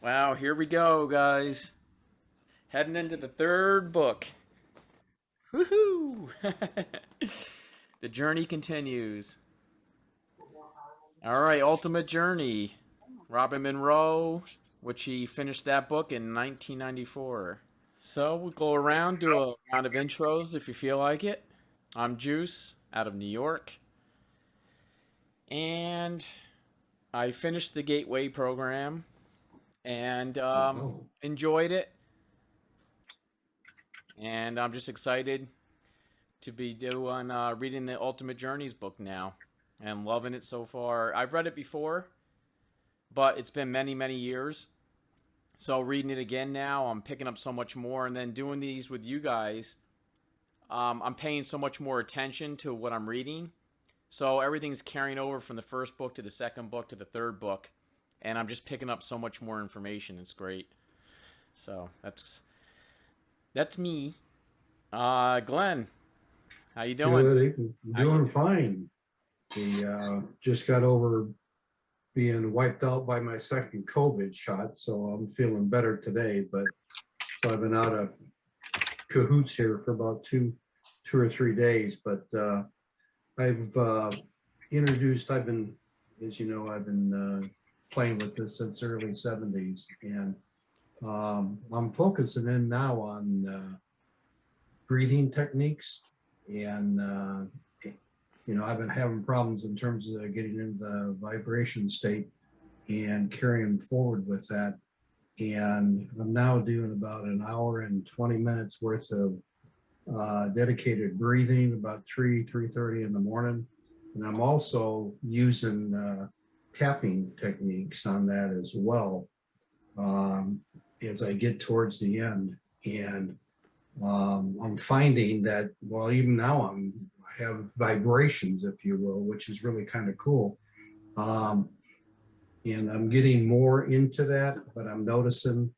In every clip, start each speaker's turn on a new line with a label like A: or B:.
A: Wow, here we go, guys. Heading into the third book. Woohoo! The journey continues. All right, Ultimate Journey. Robin Monroe, which he finished that book in 1994. So we'll go around, do a round of intros if you feel like it. I'm Juice out of New York. And I finished the Gateway program and enjoyed it. And I'm just excited to be doing reading the Ultimate Journeys book now, and loving it so far. I've read it before, but it's been many, many years. So reading it again now, I'm picking up so much more, and then doing these with you guys, I'm paying so much more attention to what I'm reading. So everything's carrying over from the first book to the second book to the third book, and I'm just picking up so much more information. It's great. So that's me. Glenn, how you doing?
B: Good,
A: How you
B: doing
A: doing?
B: fine. We just got over being wiped out by my second COVID shot, so I'm feeling better today. But so I've been out of cahoots here for about two or 3 days. But I've introduced. As you know, I've been playing with this since early '70s, and I'm focusing in now on breathing techniques and I've been having problems in terms of getting into the vibration state and carrying forward with that. And I'm now doing about an hour and 20 minutes worth of dedicated breathing, about 3:30 in the morning. And I'm also using tapping techniques on that as well as I get towards the end. And I'm finding that, well, even now I have vibrations, if you will, which is really kind of cool. And I'm getting more into that, but I'm noticing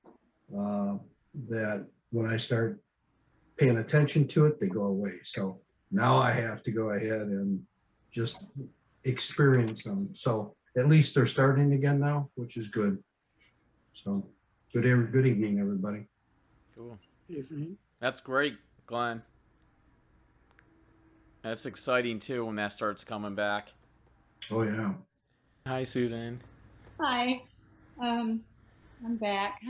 B: that when I start paying attention to it, they go away. So now I have to go ahead and just experience them. So at least they're starting again now, which is good. So good evening, everybody.
A: Cool.
C: Evening.
A: That's great, Glenn. That's exciting too when that starts coming back.
B: Oh yeah.
A: Hi, Susan.
C: Hi. I'm back.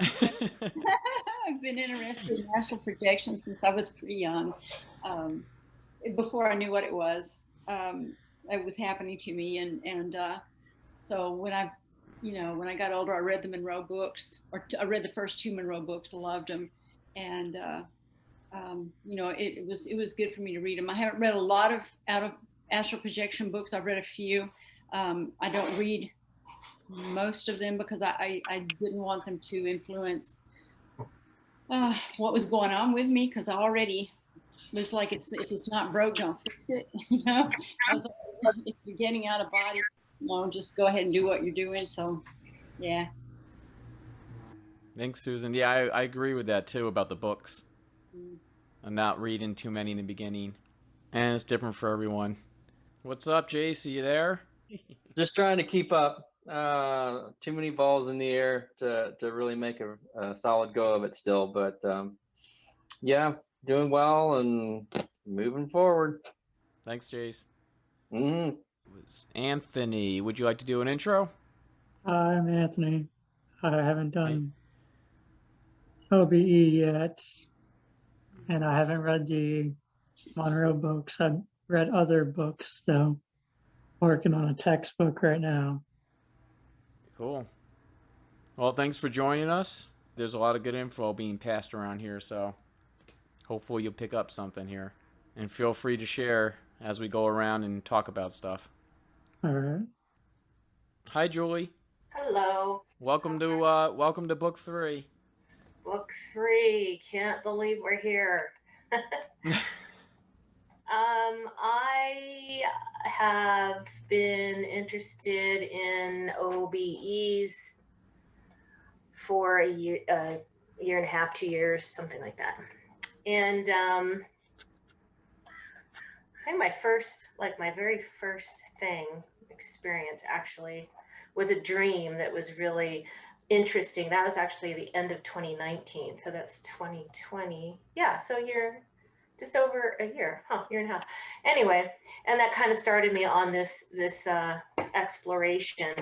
C: I've been interested in astral projection since I was pretty young. Before I knew what it was happening to me, and so when I got older, I read the Monroe books, I read the first two Monroe books. I loved them, and it was good for me to read them. I haven't read a lot of out of astral projection books. I've read a few. I don't read most of them because I didn't want them to influence what was going on with me, because I already was like, if it's not broke, don't fix it. I was like, if you're getting out of body, just go ahead and do what you're doing. So yeah.
A: Thanks, Susan. Yeah, I agree with that too about the books. I'm not reading too many in the beginning, and it's different for everyone. What's up, Jace? Are you there?
D: Just trying to keep up. Too many balls in the air to really make a solid go of it still, but yeah, doing well and moving forward.
A: Thanks, Jace.
D: Mm-hmm.
A: It was Anthony. Would you like to do an intro?
E: I'm Anthony. I haven't done OBE yet, and I haven't read the Monroe books. I've read other books, though. Working on a textbook right now.
A: Cool. Well, thanks for joining us. There's a lot of good info being passed around here, so hopefully you'll pick up something here. And feel free to share as we go around and talk about stuff.
E: All right.
A: Hi, Julie.
F: Hello.
A: Welcome to book 3.
F: Book 3. Can't believe we're here. I have been interested in OBEs for a year and a half, 2 years, something like that. And I think my very first experience actually was a dream that was really interesting. That was actually the end of 2019. So that's 2020. Yeah. So you're just over a year, year and a half. Anyway, and that kind of started me on this exploration.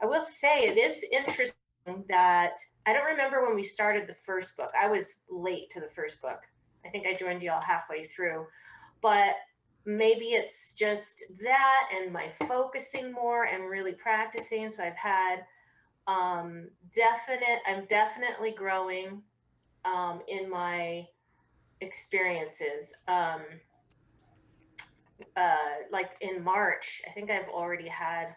F: I will say it is interesting that I don't remember when we started the first book. I was late to the first book. I think I joined y'all halfway through, but maybe it's just that and my focusing more and really practicing. So I've had I'm definitely growing in my experiences. Like in March, I think I've already had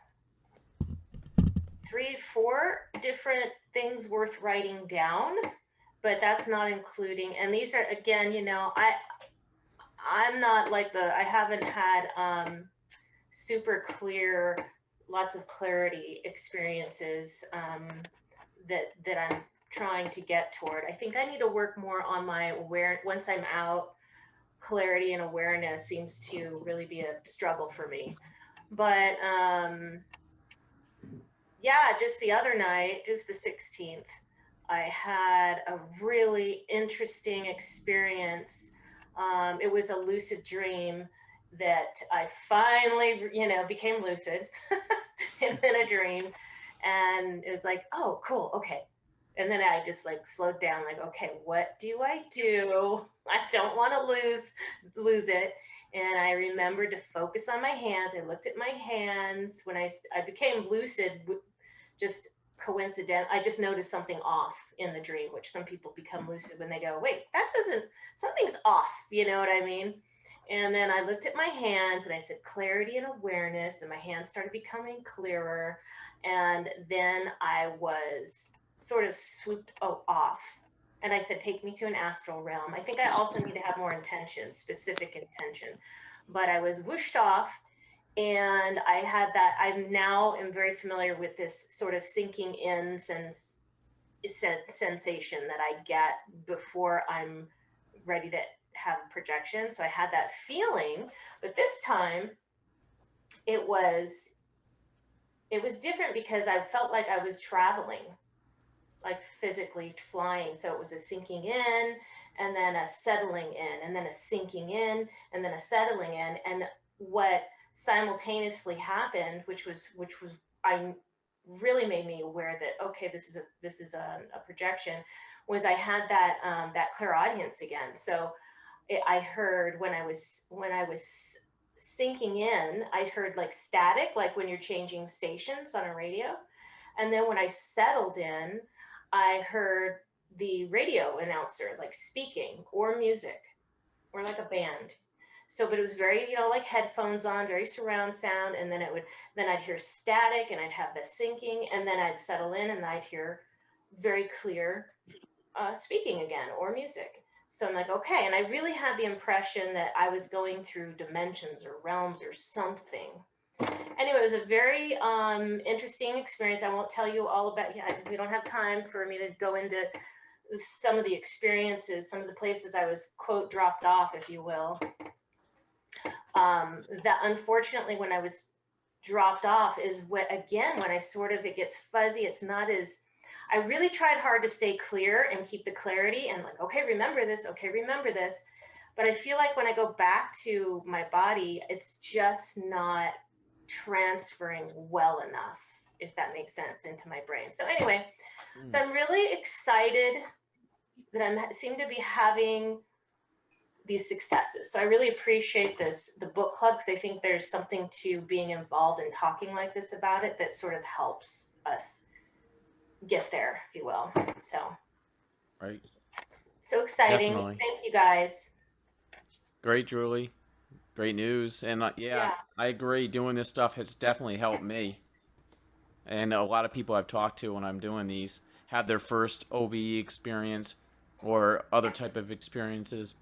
F: 3-4 different things worth writing down, but that's not including, and these are, again, you know, I'm not like I haven't had super clear, lots of clarity experiences that I'm trying to get toward. I think I need to work more on my once I'm out, clarity and awareness seems to really be a struggle for me. But yeah, just the other night, just the 16th, I had a really interesting experience. It was a lucid dream that I finally, you know, became lucid in a dream. And it was like, oh, cool, okay. And then I just like slowed down, like, okay, what do? I don't want to lose it. And I remembered to focus on my hands. I looked at my hands when I became lucid, just coincident. I just noticed something off in the dream, which some people become lucid when they go, wait, something's off. You know what I mean? And then I looked at my hands and I said, clarity and awareness. And my hands started becoming clearer. And then I was sort of swooped off. And I said, take me to an astral realm. I think I also need to have more intention, specific intention. But I was whooshed off. And I had that, I now am very familiar with this sort of sinking in sensation that I get before I'm ready to have projection. So I had that feeling, but this time it was different because I felt like I was traveling, like physically flying. So it was a sinking in and then a settling in and then a sinking in and then a settling in. And what simultaneously happened, which was I really made me aware that, okay, this is a projection, was I had that clairaudience again. So I heard when I was sinking in, I heard like static, like when you're changing stations on a radio. And then when I settled in, I heard the radio announcer like speaking or music or like a band. So, but it was very, you know, like headphones on, very surround sound. And then then I'd hear static and I'd have the sinking, and then I'd settle in and I'd hear very clear speaking again or music. So I'm like, okay. And I really had the impression that I was going through dimensions or realms or something. Anyway, it was a very interesting experience. I won't tell you all about it. We don't have time for me to go into some of the experiences, some of the places I was, quote, dropped off, if you will. That unfortunately, when I was dropped off is when I sort of, it gets fuzzy. It's not as, I really tried hard to stay clear and keep the clarity and like, okay, remember this. Okay, remember this. But I feel like when I go back to my body, it's just not transferring well enough, if that makes sense, into my brain. So anyway, so I'm really excited that I seem to be having these successes. So I really appreciate the book club, because I think there's something to being involved and talking like this about it that sort of helps us get there, if you will. So,
A: Right.
F: So exciting.
A: Definitely.
F: Thank you guys.
A: Great, Julie. Great news. And yeah, I agree. Doing this stuff has definitely helped me. And a lot of people I've talked to when I'm doing these have their first OBE experience or other type of experiences.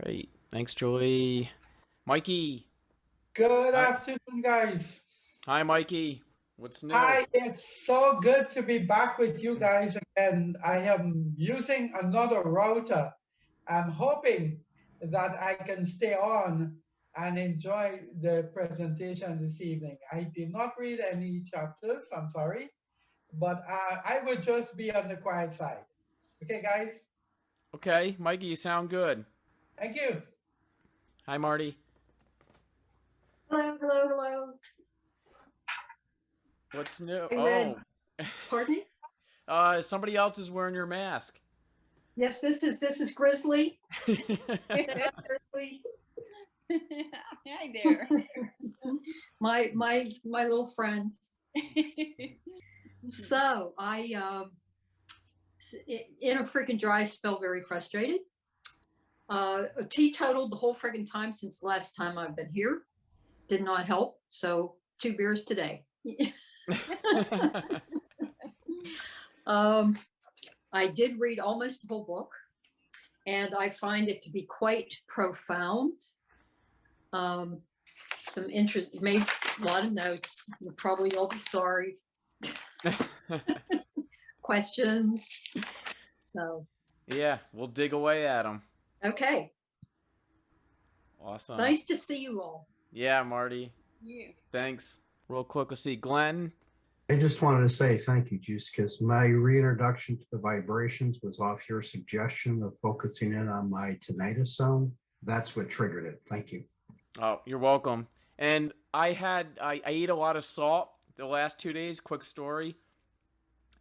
A: Right. Thanks, Julie. Mikey.
G: Good afternoon, guys.
A: Hi, Mikey. What's new?
G: Hi, it's so good to be back with you guys again. I am using another router. I'm hoping that I can stay on and enjoy the presentation this evening. I did not read any chapters, I'm sorry, but I would just be on the quiet side. Okay, guys?
A: Okay, Mikey, you sound good.
G: Thank you.
A: Hi, Marty.
H: Hello, hello, hello.
A: What's new?
H: I
A: Oh,
H: read, pardon me?
A: somebody else is wearing your mask.
H: Yes, this is Grizzly. Grizzly.
C: Hi there.
H: My little friend. So I in a freaking dry spell, very frustrated. Teetotaled the whole freaking time since the last time I've been here. Did not help. So 2 beers today. I did read almost the whole book, and I find it to be quite profound. Some interest, made a lot of notes. You'll probably all be sorry. Questions. So.
A: Yeah, we'll dig away at them.
H: Okay.
A: Awesome.
H: Nice to see you all.
A: Yeah, Marty.
C: You.
A: Thanks. Real quick, let's see. Glenn.
B: I just wanted to say thank you, Juice, because my reintroduction to the vibrations was off your suggestion of focusing in on my tinnitus zone. That's what triggered it. Thank you.
A: Oh, you're welcome. And I ate a lot of salt the last 2 days. Quick story.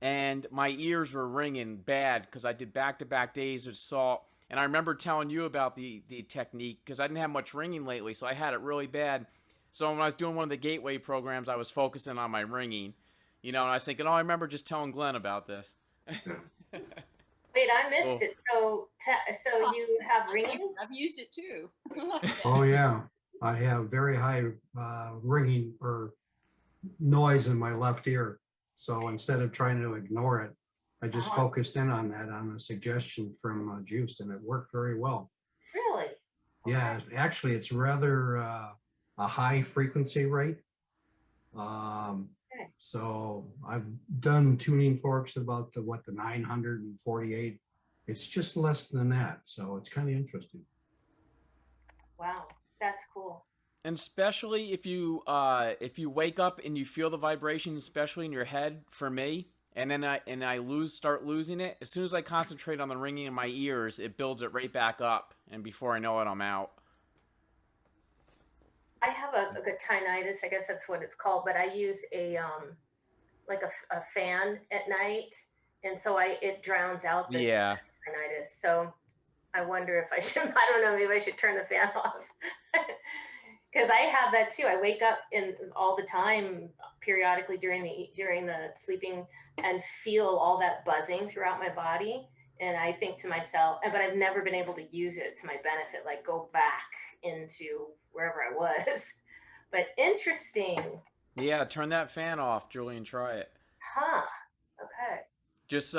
A: And my ears were ringing bad because I did back-to-back days with salt. And I remember telling you about the technique because I didn't have much ringing lately, so I had it really bad. So when I was doing one of the gateway programs, I was focusing on my ringing. You know, and I was thinking, oh, I remember just telling Glenn about this.
F: Wait, I missed it. So you have ringing?
C: I've used it too.
B: Oh, yeah. I have very high ringing or noise in my left ear. So instead of trying to ignore it, I just focused in on that on a suggestion from Juice, and it worked very well.
F: Really?
B: Yeah, actually, it's rather a high frequency rate. So I've done tuning forks about the 948. It's just less than that, so it's kind of interesting.
F: Wow, that's cool.
A: And especially if you wake up and you feel the vibrations, especially in your head, for me, and then I start losing it. As soon as I concentrate on the ringing in my ears, it builds it right back up, and before I know it, I'm out.
F: I have a tinnitus, I guess that's what it's called, but I use a like a fan at night, and so it drowns out the tinnitus. So I wonder if I should, I don't know, maybe I should turn the fan off. Because I have that too. I wake up all the time, periodically during the sleeping, and feel all that buzzing throughout my body. And I think to myself, but I've never been able to use it to my benefit, like go back into wherever I was. But interesting.
A: Yeah, turn that fan off, Julian. Try it.
F: Huh. Okay.
A: Just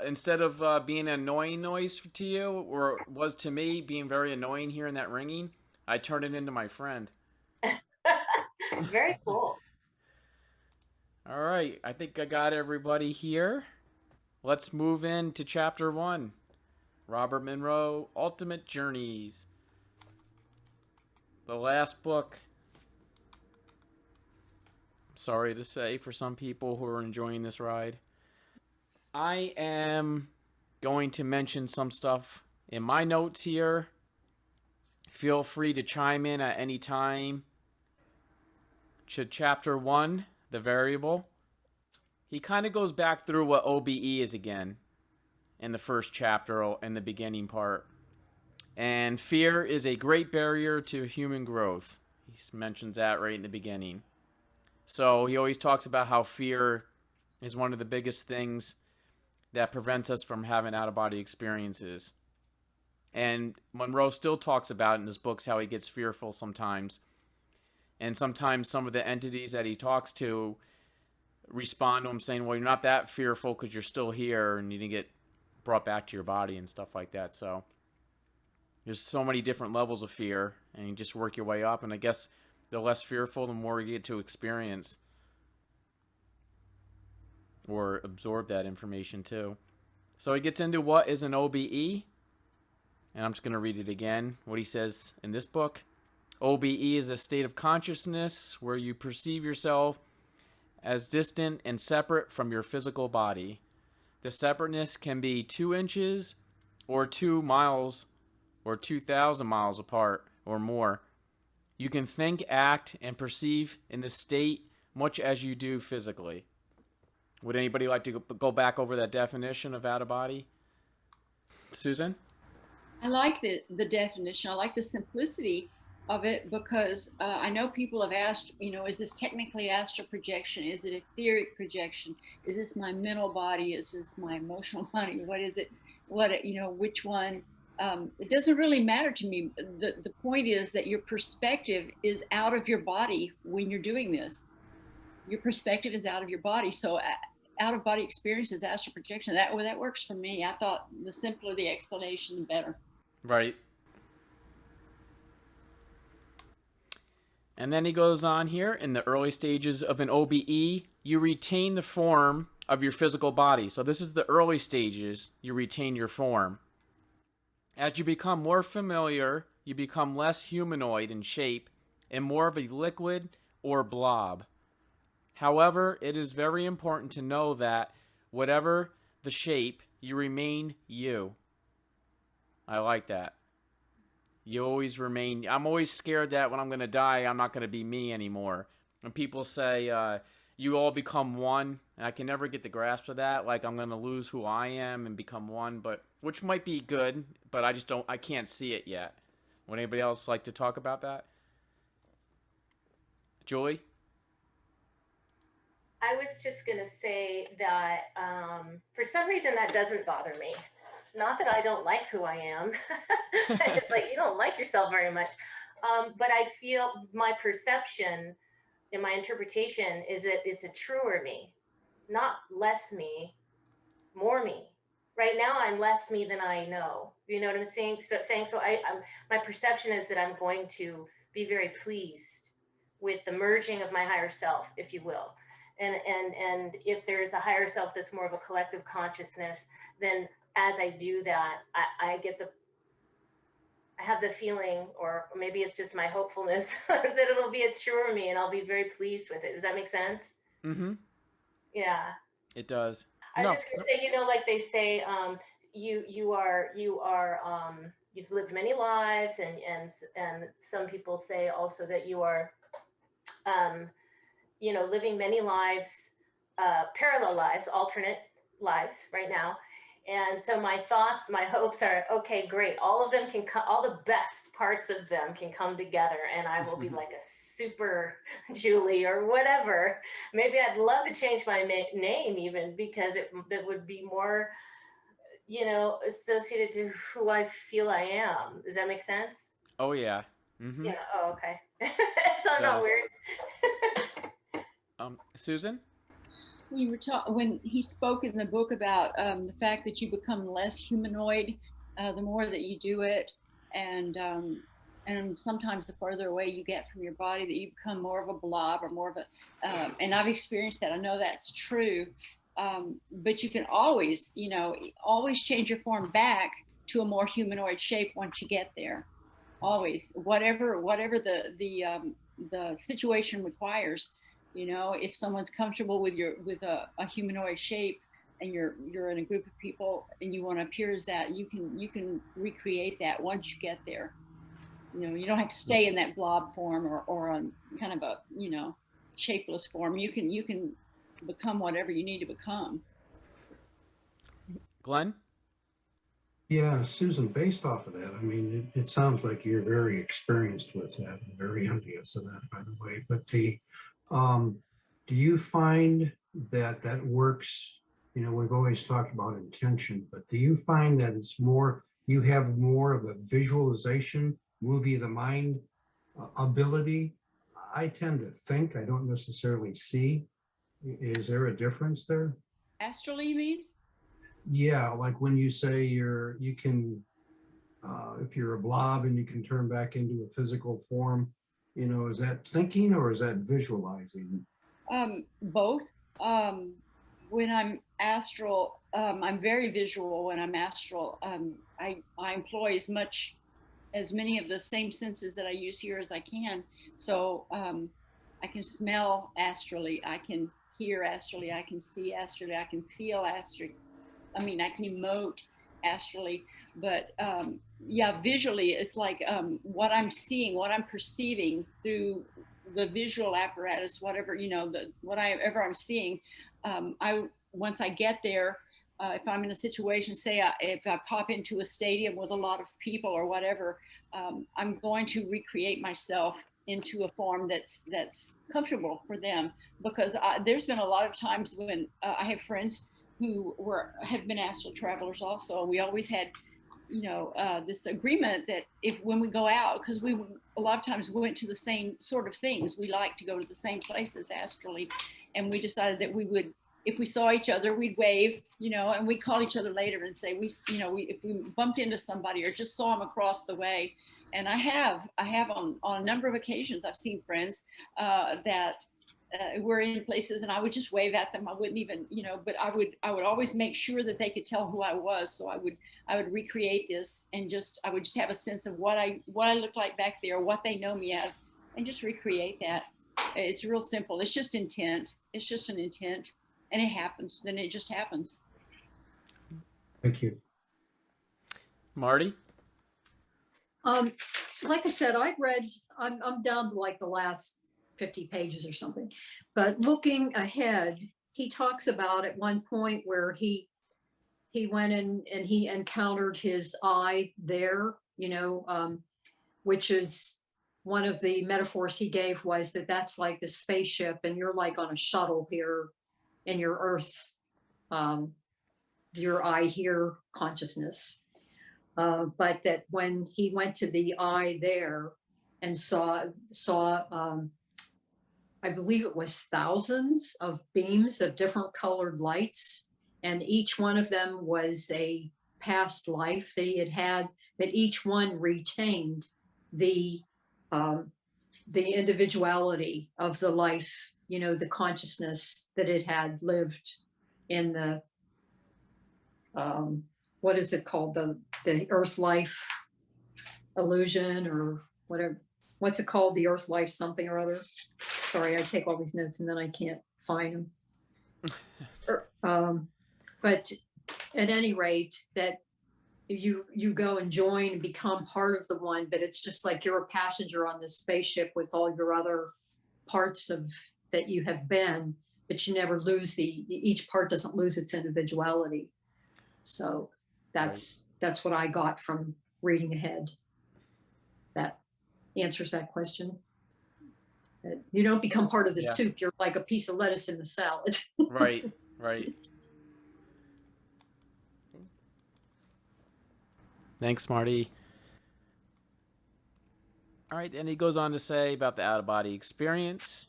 A: instead of being an annoying noise to you, or it was to me, being very annoying hearing that ringing, I turned it into my friend.
F: Very cool.
A: All right, I think I got everybody here. Let's move into chapter 1. Robert Monroe, Ultimate Journeys. The last book. Sorry to say for some people who are enjoying this ride. I am going to mention some stuff in my notes here. Feel free to chime in at any time. Chapter 1, the variable. He kind of goes back through what OBE is again in the first chapter, in the beginning part. And fear is a great barrier to human growth. He mentions that right in the beginning. So he always talks about how fear is one of the biggest things that prevents us from having out-of-body experiences. And Monroe still talks about in his books how he gets fearful sometimes. And sometimes some of the entities that he talks to respond to him saying, well, you're not that fearful because you're still here and you didn't get brought back to your body and stuff like that. So there's so many different levels of fear, and you just work your way up. And I guess the less fearful, the more you get to experience or absorb that information too. So he gets into what is an OBE. And I'm just going to read it again, what he says in this book. OBE is a state of consciousness where you perceive yourself as distant and separate from your physical body. The separateness can be 2 inches or 2 miles or 2,000 miles apart or more. You can think, act, and perceive in the state much as you do physically. Would anybody like to go back over that definition of out of body? Susan?
C: I like the definition. I like the simplicity of it because I know people have asked, is this technically astral projection? Is it etheric projection? Is this my mental body? Is this my emotional body? What is it? Which one? It doesn't really matter to me. The point is that your perspective is out of your body when you're doing this. Your perspective is out of your body. So out of body experience is astral projection. That works for me. I thought the simpler the explanation, the better.
A: Right. And then he goes on here, in the early stages of an OBE, you retain the form of your physical body. So this is the early stages, you retain your form. As you become more familiar, you become less humanoid in shape and more of a liquid or blob. However, it is very important to know that whatever the shape, you remain you. I like that. You always remain. I'm always scared that when I'm going to die, I'm not going to be me anymore. When people say, you all become one, and I can never get the grasp of that. Like I'm going to lose who I am and become one, but which might be good, but I can't see it yet. Would anybody else like to talk about that? Julie?
F: I was just going to say that for some reason that doesn't bother me. Not that I don't like who I am. It's like you don't like yourself very much. But I feel my perception and my interpretation is that it's a truer me, not less me, more me. Right now, I'm less me than I know. You know what I'm saying? So my perception is that I'm going to be very pleased with the merging of my higher self, if you will. And if there's a higher self that's more of a collective consciousness, then as I do that, I have the feeling, or maybe it's just my hopefulness, that it'll be a truer me and I'll be very pleased with it. Does that make sense?
A: Mm-hmm.
F: Yeah.
A: It does.
F: I was just gonna say, like they say, you've lived many lives, and some people say also that you are, living many lives, parallel lives, alternate lives right now. And so my thoughts, my hopes are, okay, great. All of them can come, all the best parts of them can come together, and I will be like a super Julie or whatever. Maybe I'd love to change my name even, because that would be more, associated to who I feel I am. Does that make sense?
A: Oh, yeah. Mm-hmm.
F: Yeah. Oh, okay. So I'm not weird.
A: Susan?
C: When he spoke in the book about the fact that you become less humanoid the more that you do it, and sometimes the further away you get from your body, that you become more of a blob or more of a and I've experienced that. I know that's true, but you can always change your form back to a more humanoid shape once you get there. Always, whatever the situation requires. If someone's comfortable with a humanoid shape, and you're in a group of people and you want to appear as that, you can recreate that once you get there. You don't have to stay in that blob form or on kind of a shapeless form. You can become whatever you need to become.
A: Glenn?
B: Yeah, Susan, based off of that, I mean, it sounds like you're very experienced with that, and very envious of that, by the way. But do you find that works? We've always talked about intention, but do you find that you have more of a visualization, movie of the mind ability? I tend to think, I don't necessarily see. Is there a difference there?
C: Astrally, you mean?
B: Yeah, like when you say you can, if you're a blob and you can turn back into a physical form, is that thinking or is that visualizing?
C: Both. When I'm astral, I'm very visual when I'm astral. I employ as many of the same senses that I use here as I can. So I can smell astrally. I can hear astrally, I can see astrally, I can feel astrally. I mean, I can emote astrally, but yeah, visually, it's like what I'm seeing, what I'm perceiving through the visual apparatus, whatever, you know, whatever I'm seeing. Once I get there, if I'm in a situation, say if I pop into a stadium with a lot of people or whatever, I'm going to recreate myself into a form that's comfortable for them, because there's been a lot of times when I have friends who have been astral travelers also. We always had, you know, this agreement that when we go out, because we a lot of times went to the same sort of things, we like to go to the same places astrally, and we decided that we would, if we saw each other, we'd wave, you know, and we'd call each other later and say, if we bumped into somebody or just saw them across the way. And I have on a number of occasions, I've seen friends that were in places, and I would just wave at them. I wouldn't even, you know, but I would always make sure that they could tell who I was. So I would recreate this, and I would just have a sense of what I look like back there, what they know me as, and just recreate that. It's real simple. It's just intent. It's just an intent, and it happens. Then it just happens.
B: Thank you.
A: Marty?
H: Like I said, I'm down to like the last 50 pages or something, but looking ahead, he talks about at one point where he went in and he encountered his eye there, you know, which is one of the metaphors he gave, was that's like the spaceship and you're like on a shuttle here in your Earth, your eye here consciousness. But that when he went to the eye there and saw I believe it was thousands of beams of different colored lights, and each one of them was a past life that he had, that each one retained the individuality of the life, you know, the consciousness that it had lived in the what is it called, the Earth life illusion or whatever. What's it called? The Earth life something or other. Sorry, I take all these notes and then I can't find them. But at any rate, that you go and join and become part of the one, but it's just like you're a passenger on this spaceship with all your other parts of that you have been, but you never lose each part doesn't lose its individuality. So that's what I got from reading ahead. That answers that question. You don't become part of the soup. You're like a piece of lettuce in the salad.
A: Right. Thanks, Marty. All right, and he goes on to say about the out-of-body experience.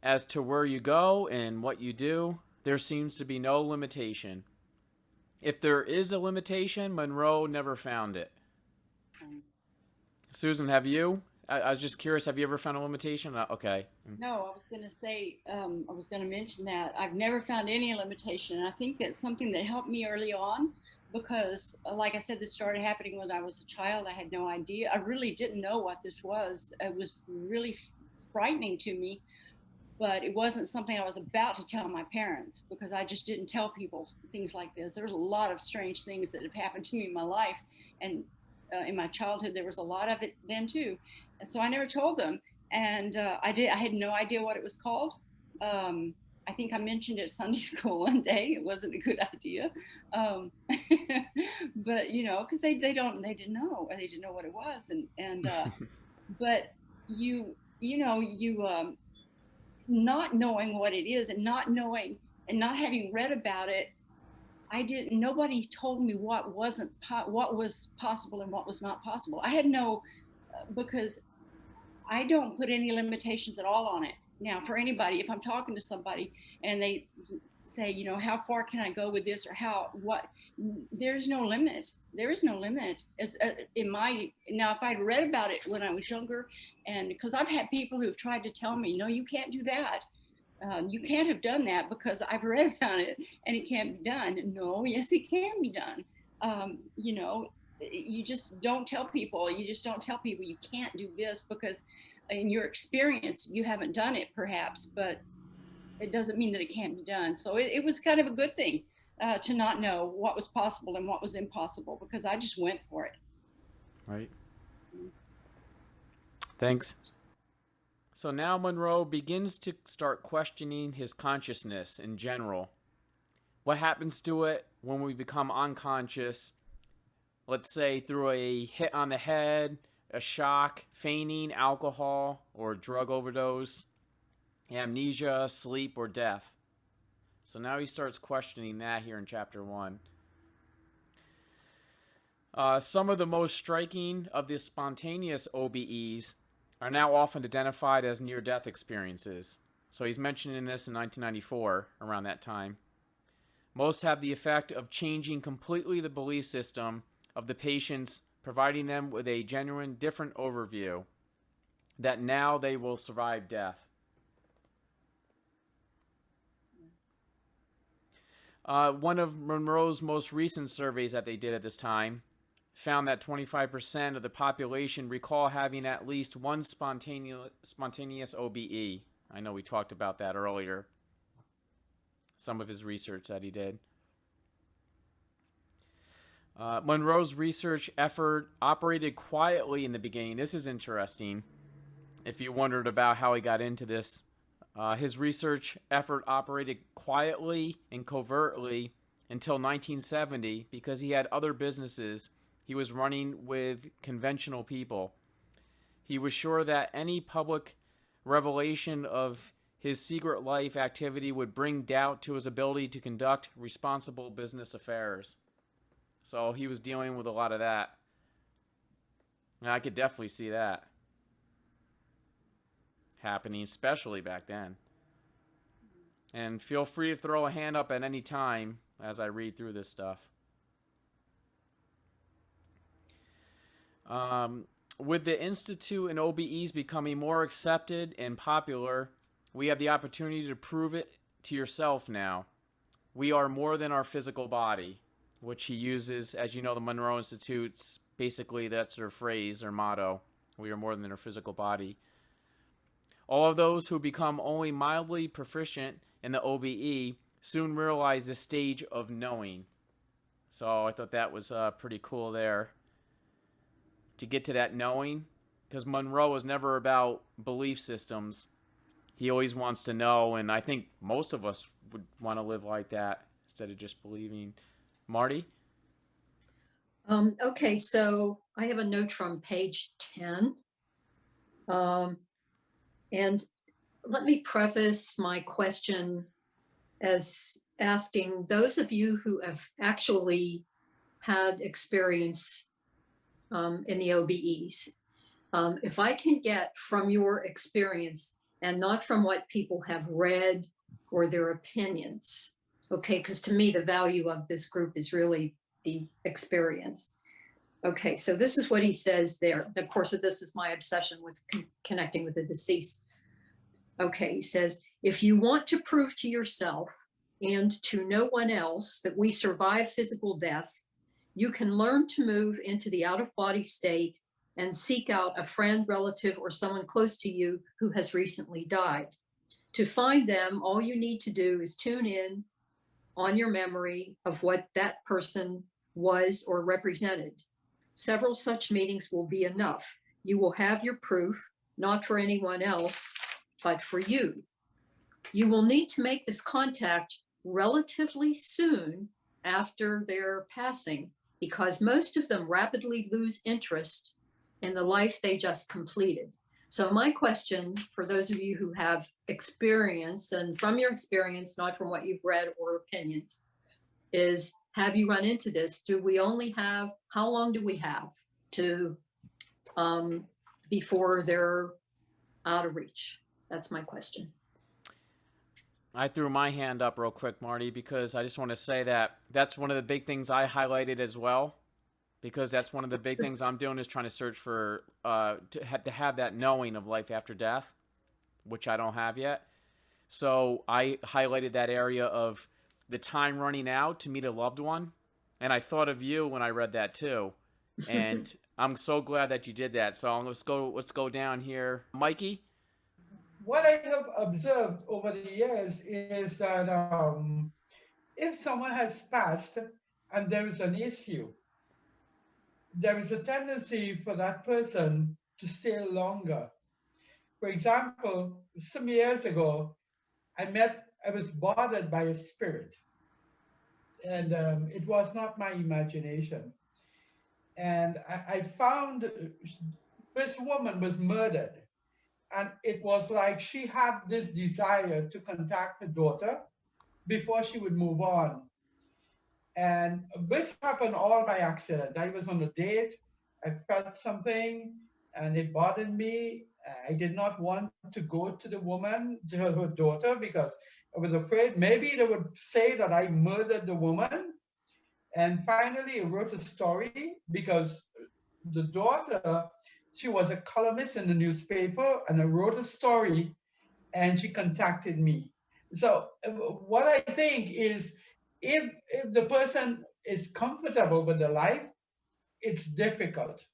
A: As to where you go and what you do, there seems to be no limitation. If there is a limitation, Monroe never found it. Susan, have you? I was just curious, have you ever found a limitation? Okay.
C: No, I was going to say, I was going to mention that I've never found any limitation. And I think that's something that helped me early on, because like I said, this started happening when I was a child. I had no idea. I really didn't know what this was. It was really frightening to me, but it wasn't something I was about to tell my parents, because I just didn't tell people things like this. There's a lot of strange things that have happened to me in my life. And in my childhood, there was a lot of it then too. And so I never told them. And I had no idea what it was called. I think I mentioned it at Sunday school one day. It wasn't a good idea. But you know, because they didn't know what it was. And but you not knowing what it is, and not knowing and not having read about it, nobody told me what was possible and what was not possible. I had no, because I don't put any limitations at all on it. Now, for anybody, if I'm talking to somebody and they say, you know, how far can I go with this, or there's no limit. There is no limit. Now, if I'd read about it when I was younger, and because I've had people who've tried to tell me, no, you can't do that. You can't have done that because I've read about it and it can't be done. No, yes, it can be done. You know, you just don't tell people. You can't do this because in your experience, you haven't done it perhaps, but it doesn't mean that it can't be done. So it was kind of a good thing to not know what was possible and what was impossible, because I just went for it.
A: Right. Thanks. So now Monroe begins to start questioning his consciousness in general. What happens to it when we become unconscious? Let's say through a hit on the head, a shock, fainting, alcohol, or drug overdose, amnesia, sleep, or death. So now he starts questioning that here in chapter 1. Some of the most striking of the spontaneous OBEs are now often identified as near-death experiences. So he's mentioning this in 1994, around that time. Most have the effect of changing completely the belief system of the patients, providing them with a genuine different overview that now they will survive death. One of Monroe's most recent surveys that they did at this time found that 25% of the population recall having at least one spontaneous OBE. I know we talked about that earlier. Some of his research that he did. Monroe's research effort operated quietly in the beginning. This is interesting. If you wondered about how he got into this, his research effort operated quietly and covertly until 1970 because he had other businesses he was running with conventional people. He was sure that any public revelation of his secret life activity would bring doubt to his ability to conduct responsible business affairs. So he was dealing with a lot of that. And I could definitely see that happening, especially back then. And feel free to throw a hand up at any time as I read through this stuff. With the Institute and OBEs becoming more accepted and popular, we have the opportunity to prove it to yourself now. We are more than our physical body, which he uses, as you know, the Monroe Institute's basically that's their phrase, their motto. We are more than our physical body. All of those who become only mildly proficient in the OBE soon realize this stage of knowing. So I thought that was pretty cool there. To get to that knowing, because Monroe was never about belief systems. He always wants to know, and I think most of us would want to live like that instead of just believing. Marty?
H: Okay, so I have a note from page 10. And let me preface my question as asking those of you who have actually had experience in the OBEs, if I can get from your experience and not from what people have read or their opinions, okay, because to me, the value of this group is really the experience. Okay, so this is what he says there. Of course, this is my obsession with connecting with the deceased. Okay, he says, if you want to prove to yourself and to no one else that we survive physical death, you can learn to move into the out-of-body state and seek out a friend, relative, or someone close to you who has recently died. To find them, all you need to do is tune in on your memory of what that person was or represented. Several such meetings will be enough. You will have your proof, not for anyone else, but for you. You will need to make this contact relatively soon after their passing, because most of them rapidly lose interest in the life they just completed. So my question for those of you who have experience, and from your experience, not from what you've read or opinions, is have you run into this? Do we only have, how long do we have to, before they're out of reach? That's my question.
A: I threw my hand up real quick, Marty, because I just want to say that that's one of the big things I highlighted as well, because that's one of the big things I'm doing is trying to search for, to have that knowing of life after death, which I don't have yet. So I highlighted that area of the time running out to meet a loved one. And I thought of you when I read that too. And I'm so glad that you did that. So let's go down here. Mikey?
G: what I have observed over the years is that if someone has passed and there is an issue, there is a tendency for that person to stay longer. For example, some years ago, I was bothered by a spirit, and it was not my imagination. And I found this woman was murdered. And it was like she had this desire to contact her daughter before she would move on. And this happened all by accident. I was on a date, I felt something, and it bothered me. I did not want to go to the woman, to her daughter, because I was afraid maybe they would say that I murdered the woman. And finally, I wrote a story because the daughter, she was a columnist in the newspaper, and I wrote a story and she contacted me. So what I think is if the person is comfortable with the life, it's difficult.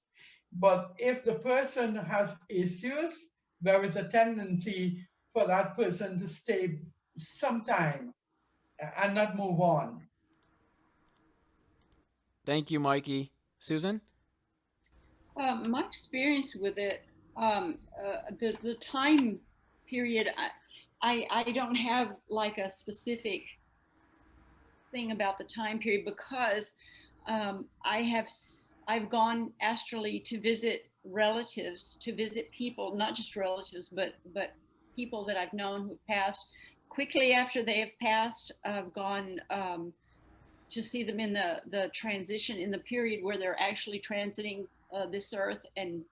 G: But if the person has issues, there is a tendency for that person to stay some time and not move on.
A: Thank you, Mikey. Susan?
C: My experience with it, the time period, I don't have like a specific thing about the time period because I've gone astrally to visit relatives, to visit people, not just relatives, but people that I've known who've passed. Quickly after they have passed, I've gone to see them in the transition, in the period where they're actually transiting this earth, and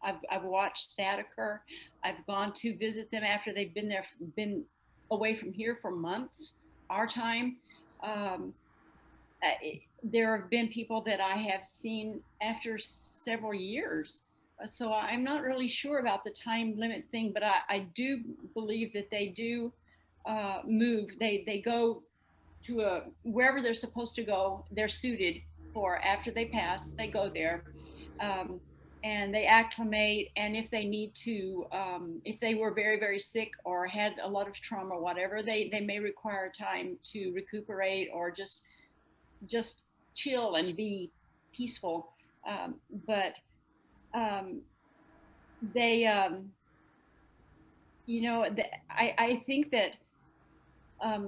C: I've watched that occur. I've gone to visit them after they've been away from here for months, our time. There have been people that I have seen after several years. So I'm not really sure about the time limit thing, but I do believe that they do move. They go to wherever they're supposed to go. They're suited for after they pass. They go there. And they acclimate, and if they need to, if they were very, very sick or had a lot of trauma or whatever, they may require time to recuperate or just chill and be peaceful. But they, I think that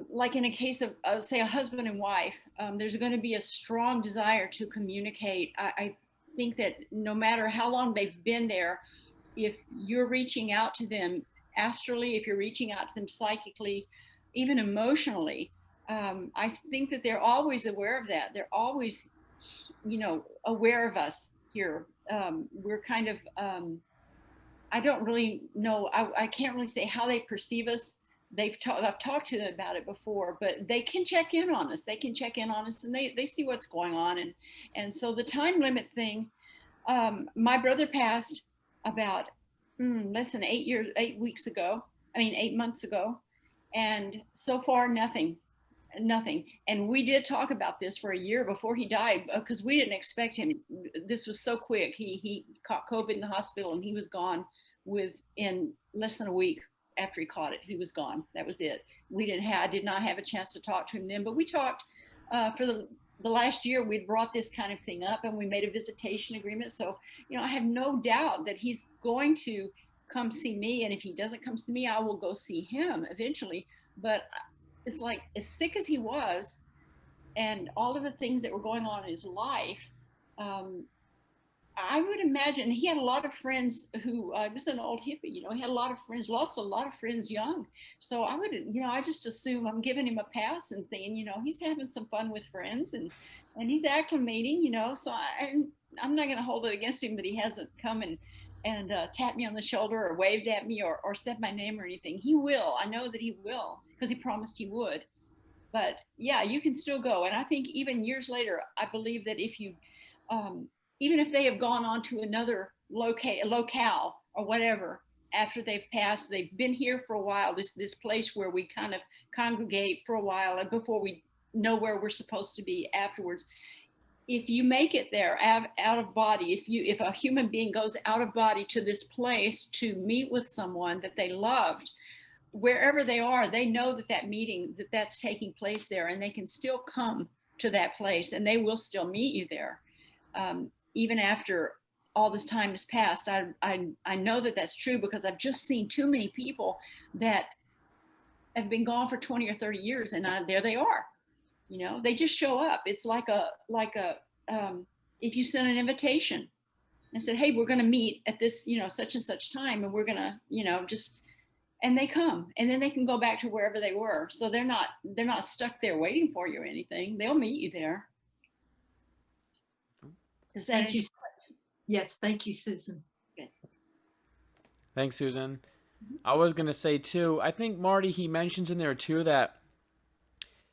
C: like in a case of, say, a husband and wife, there's going to be a strong desire to communicate. I think that no matter how long they've been there, if you're reaching out to them astrally, if you're reaching out to them psychically, even emotionally, I think that they're always aware of that. They're always, aware of us here. We're kind of, I don't really know, I can't really say how they perceive us. I've talked to them about it before, but they can check in on us. They can check in on us, and they see what's going on. And so the time limit thing, my brother passed about less than 8 weeks ago. 8 months ago. And so far, nothing. And we did talk about this for a year before he died, because we didn't expect him. This was so quick. He caught COVID in the hospital, and he was gone in less than a week. After he caught it, he was gone. That was it. I did not have a chance to talk to him then, but we talked for the last year. We'd brought this kind of thing up, and we made a visitation agreement. So, I have no doubt that he's going to come see me. And if he doesn't come see me, I will go see him eventually. But it's like, as sick as he was, and all of the things that were going on in his life, I would imagine he had a lot of friends who was an old hippie, he had a lot of friends, lost a lot of friends young. So I just assume I'm giving him a pass and saying, he's having some fun with friends and he's acclimating, so I'm not going to hold it against him that he hasn't come and tapped me on the shoulder or waved at me or said my name or anything. He will. I know that he will, because he promised he would. But yeah, you can still go. And I think even years later, I believe that if you, even if they have gone on to another locale or whatever, after they've passed, they've been here for a while, this place where we kind of congregate for a while and before we know where we're supposed to be afterwards. if you make it there out of body, if a human being goes out of body to this place to meet with someone that they loved, wherever they are, they know that that meeting, that's taking place there, and they can still come to that place and they will still meet you there. Even after all this time has passed, I know that that's true because I've just seen too many people that have been gone for 20 or 30 years and there they are. You know, they just show up. It's like a if you send an invitation and said, hey, we're going to meet at this, you know, such and such time, and we're going to, you know, just, and they come, and then they can go back to wherever they were. So they're not stuck there waiting for you or anything. They'll meet you there. Does that
H: Thank you. Yes, thank you, Susan.
A: Thanks, Susan. I was going to say, too, I think, Marty, he mentions in there, too, that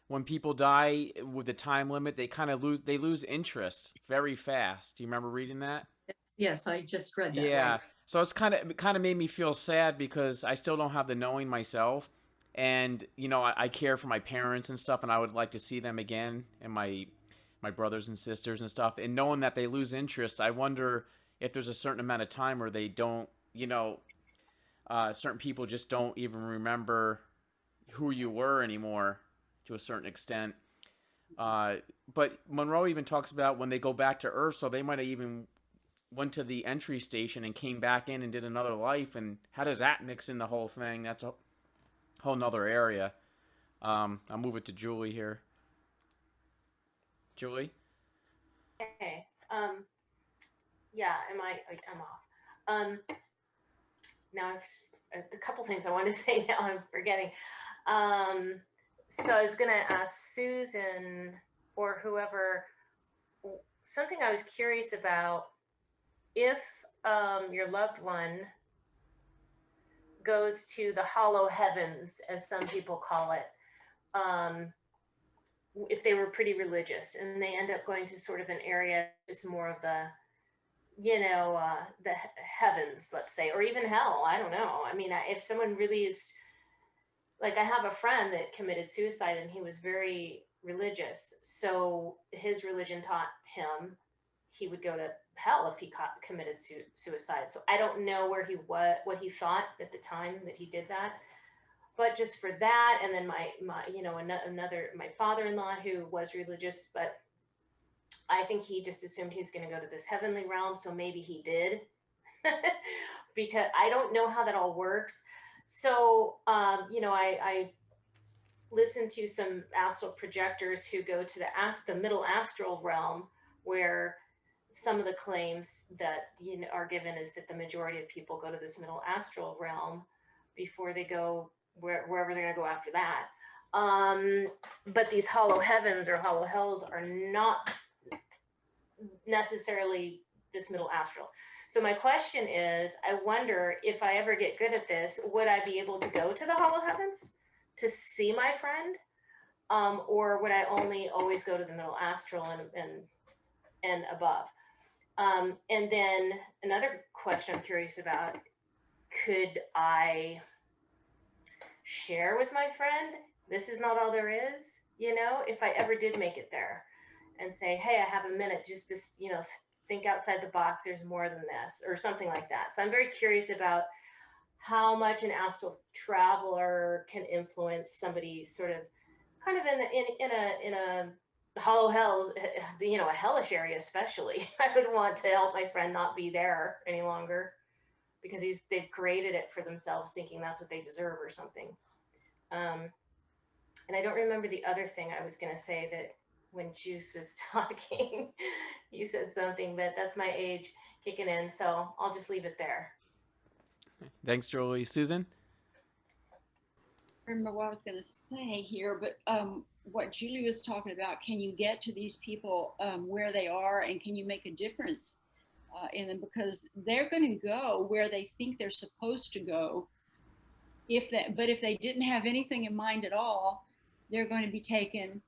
A: when people die with the time limit, they kind of lose interest very fast. Do you remember reading that?
H: Yes, I just read that.
A: Yeah.
H: Right.
A: So it kind of made me feel sad because I still don't have the knowing myself. And, you know, I care for my parents and stuff, and I would like to see them again, and my brothers and sisters and stuff. And knowing that they lose interest, I wonder if there's a certain amount of time where they don't, you know, certain people just don't even remember who you were anymore to a certain extent. But Monroe even talks about when they go back to Earth, so they might have even went to the entry station and came back in and did another life. And how does that mix in the whole thing? That's a whole nother area. I'll move it to Julie here. Julie?
F: Okay. Yeah, I'm off. Now a couple things I wanted to say now I'm forgetting. So I was gonna ask Susan or whoever something I was curious about. If your loved one goes to the hollow heavens, as some people call it, if they were pretty religious and they end up going to sort of an area just more of the, you know, the heavens, let's say, or even hell, I don't know. I mean, if someone really is, like, I have a friend that committed suicide and he was very religious. So his religion taught him he would go to hell if he committed suicide. So I don't know what he thought at the time that he did that. But just for that, and then my you know, my father-in-law who was religious, but I think he just assumed he's going to go to this heavenly realm. So maybe he did, because I don't know how that all works. So, you know, I listened to some astral projectors who go to the middle astral realm, where some of the claims that, you know, are given is that the majority of people go to this middle astral realm before they go wherever they're going to go after that. But these hollow heavens or hollow hells are not necessarily this middle astral. So my question is, I wonder if I ever get good at this, would I be able to go to the hollow heavens to see my friend? Or would I only always go to the middle astral and above? And then another question I'm curious about, could I share with my friend, this is not all there is, you know, if I ever did make it there, and say, hey, I have a minute, just this, you know, think outside the box, there's more than this, or something like that. So I'm very curious about how much an astral traveler can influence somebody sort of kind of in a hollow hell, you know, a hellish area especially. I would want to help my friend not be there any longer, because they've created it for themselves thinking that's what they deserve or something. And I don't remember the other thing I was going to say, that when Juice was talking, you said something, but that's my age kicking in. So I'll just leave it there.
A: Thanks, Julie. Susan?
C: I remember what I was going to say here, but what Julie was talking about, can you get to these people where they are, and can you make a difference in them? Because they're going to go where they think they're supposed to go. But if they didn't have anything in mind at all, they're going to be taken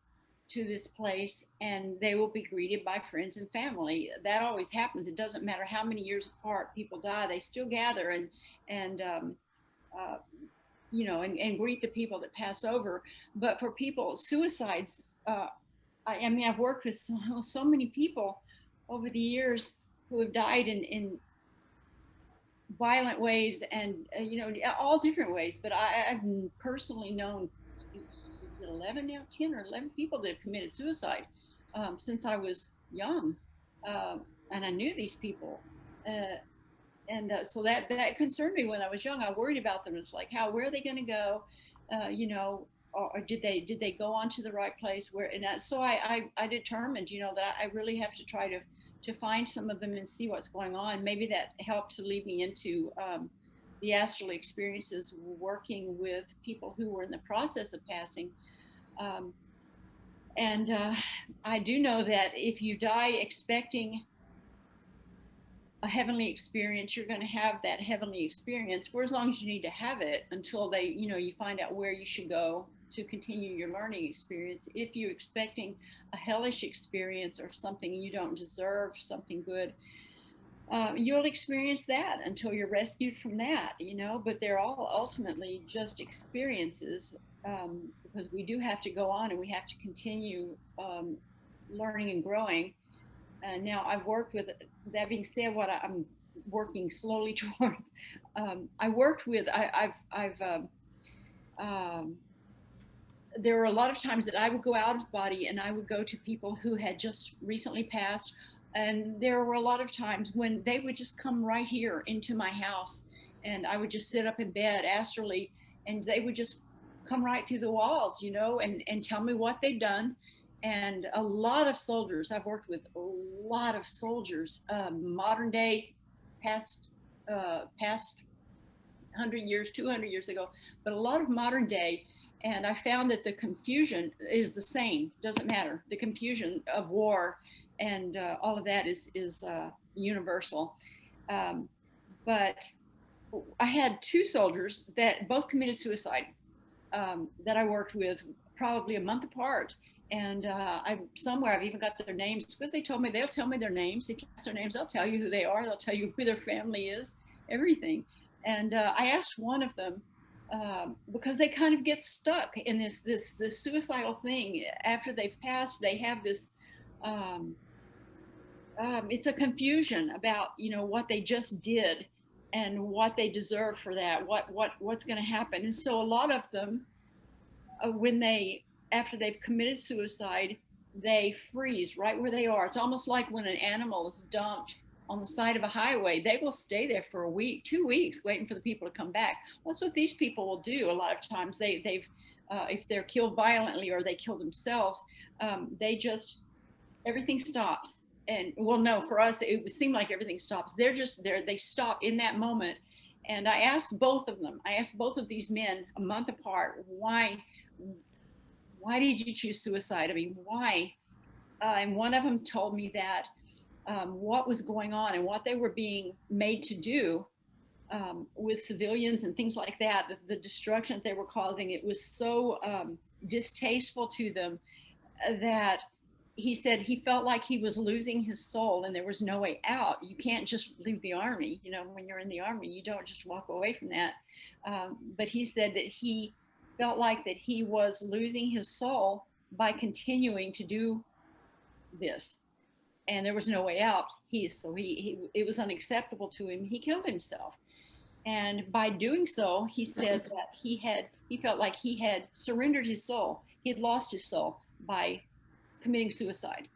C: to this place and they will be greeted by friends and family. That always happens. It doesn't matter how many years apart people die, they still gather and you know, and greet the people that pass over. But for people, suicides I mean, I've worked with so many people over the years who have died in violent ways and, you know, all different ways. But I've personally known, is it 11 now, 10 or 11 people that have committed suicide since I was young. And I knew these people. So that concerned me when I was young. I worried about them. It's like, where are they going to go? You know, or did they go on to the right place? So I determined, you know, that I really have to try to find some of them and see what's going on. Maybe that helped to lead me into the astral experiences, working with people who were in the process of passing. I do know that if you die expecting a heavenly experience, you're going to have that heavenly experience for as long as you need to have it until you find out where you should go to continue your learning experience. If you're expecting a hellish experience or something you don't deserve, something good, you'll experience that until you're rescued from that, you know. But they're all ultimately just experiences, because we do have to go on and we have to continue learning and growing. Now I've worked with, that being said, what I'm working slowly towards, there were a lot of times that I would go out of body and I would go to people who had just recently passed. And there were a lot of times when they would just come right here into my house and I would just sit up in bed astrally and they would just come right through the walls, you know, and tell me what they'd done. And a lot of soldiers, I've worked with a lot of soldiers, modern day, past 100 years, 200 years ago, but a lot of modern day. And I found that the confusion is the same, doesn't matter. The confusion of war and all of that is universal. But I had two soldiers that both committed suicide that I worked with probably a month apart. And I've even got their names, because they'll tell me their names. If you ask their names, they'll tell you who they are. They'll tell you who their family is, everything. And I asked one of them, because they kind of get stuck in this suicidal thing. After they've passed, they have this, it's a confusion about, you know, what they just did and what they deserve for that, what's going to happen. And so a lot of them, after they've committed suicide, they freeze right where they are. It's almost like when an animal is dumped on the side of a highway. They will stay there for a week, 2 weeks, waiting for the people to come back. Well, that's what these people will do. A lot of times they've if they're killed violently or they kill themselves, everything stops. And well, no, for us, it seemed like everything stops. They're just there. They stop in that moment. And I asked both of them, both of these men a month apart, why did you choose suicide? I mean, why? And one of them told me that what was going on and what they were being made to do with civilians and things like that, the destruction that they were causing, it was so distasteful to them that he said he felt like he was losing his soul and there was no way out. You can't just leave the army. You know, when you're in the army, you don't just walk away from that. But he said that he felt like that he was losing his soul by continuing to do this, and there was no way out. It was unacceptable to him. He killed himself, and by doing so, he said that he felt like he had surrendered his soul. He had lost his soul by committing suicide,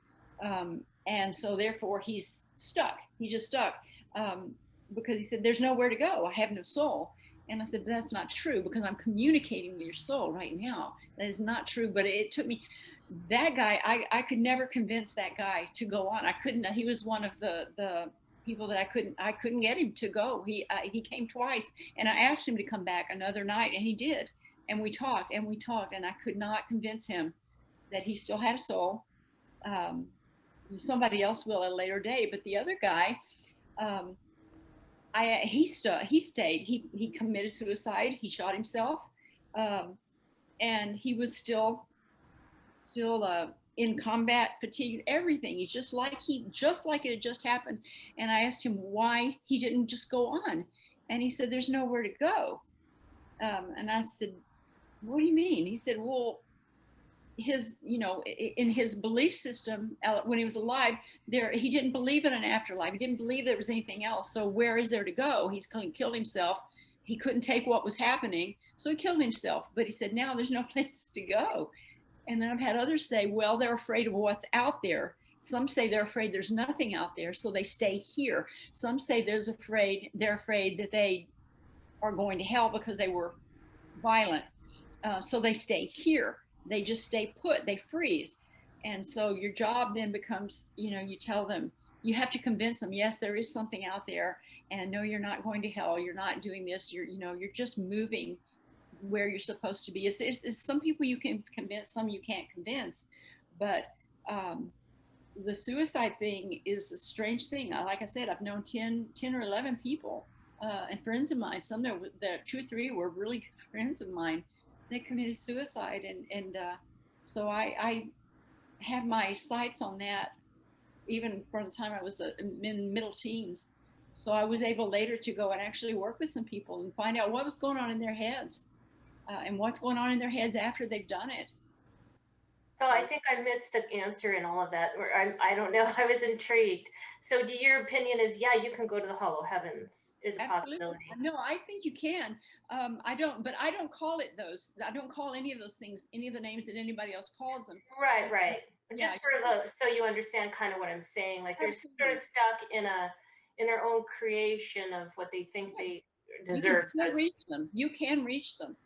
C: and so therefore he's stuck. He just stuck because he said, "There's nowhere to go. I have no soul." And I said, that's not true, because I'm communicating with your soul right now. That is not true. But it took me, that guy, I could never convince that guy to go on. I couldn't. He was one of the people that I couldn't get him to go. He came twice, and I asked him to come back another night, and he did. And we talked, and I could not convince him that he still had a soul. Somebody else will at a later date. But the other guy, he stayed. He committed suicide. He shot himself, and he was still in combat fatigue. Everything. He's just like it had just happened. And I asked him why he didn't just go on, and he said, "There's nowhere to go." And I said, "What do you mean?" He said, "Well, his, in his belief system, when he was alive, he didn't believe in an afterlife. He didn't believe there was anything else. So where is there to go? He's killed himself. He couldn't take what was happening, so he killed himself. But he said, now there's no place to go. And then I've had others say, well, they're afraid of what's out there. Some say they're afraid there's nothing out there, so they stay here. Some say they're afraid that they are going to hell because they were violent. So they stay here. They just stay put, they freeze. And so your job then becomes, you tell them, you have to convince them, yes, there is something out there, and no, you're not going to hell. You're not doing this. You're just moving where you're supposed to be. It's some people you can convince, some you can't convince. But the suicide thing is a strange thing. Like I said, I've known 10 or 11 people and friends of mine. Some that 2 or 3 were really friends of mine. They committed suicide, and so I have my sights on that even from the time I was in middle teens. So I was able later to go and actually work with some people and find out what was going on in their heads and what's going on in their heads after they've done it.
F: So I think I missed the answer in all of that, or I don't know. I was intrigued. So your opinion is, yeah, you can go to the hollow heavens is a possibility.
C: No, I think you can. I don't call it those. I don't call any of those things, any of the names that anybody else calls them.
F: Right. Just so you understand kind of what I'm saying, like they're sort of stuck in their own creation of what they think they deserve.
C: You can reach them.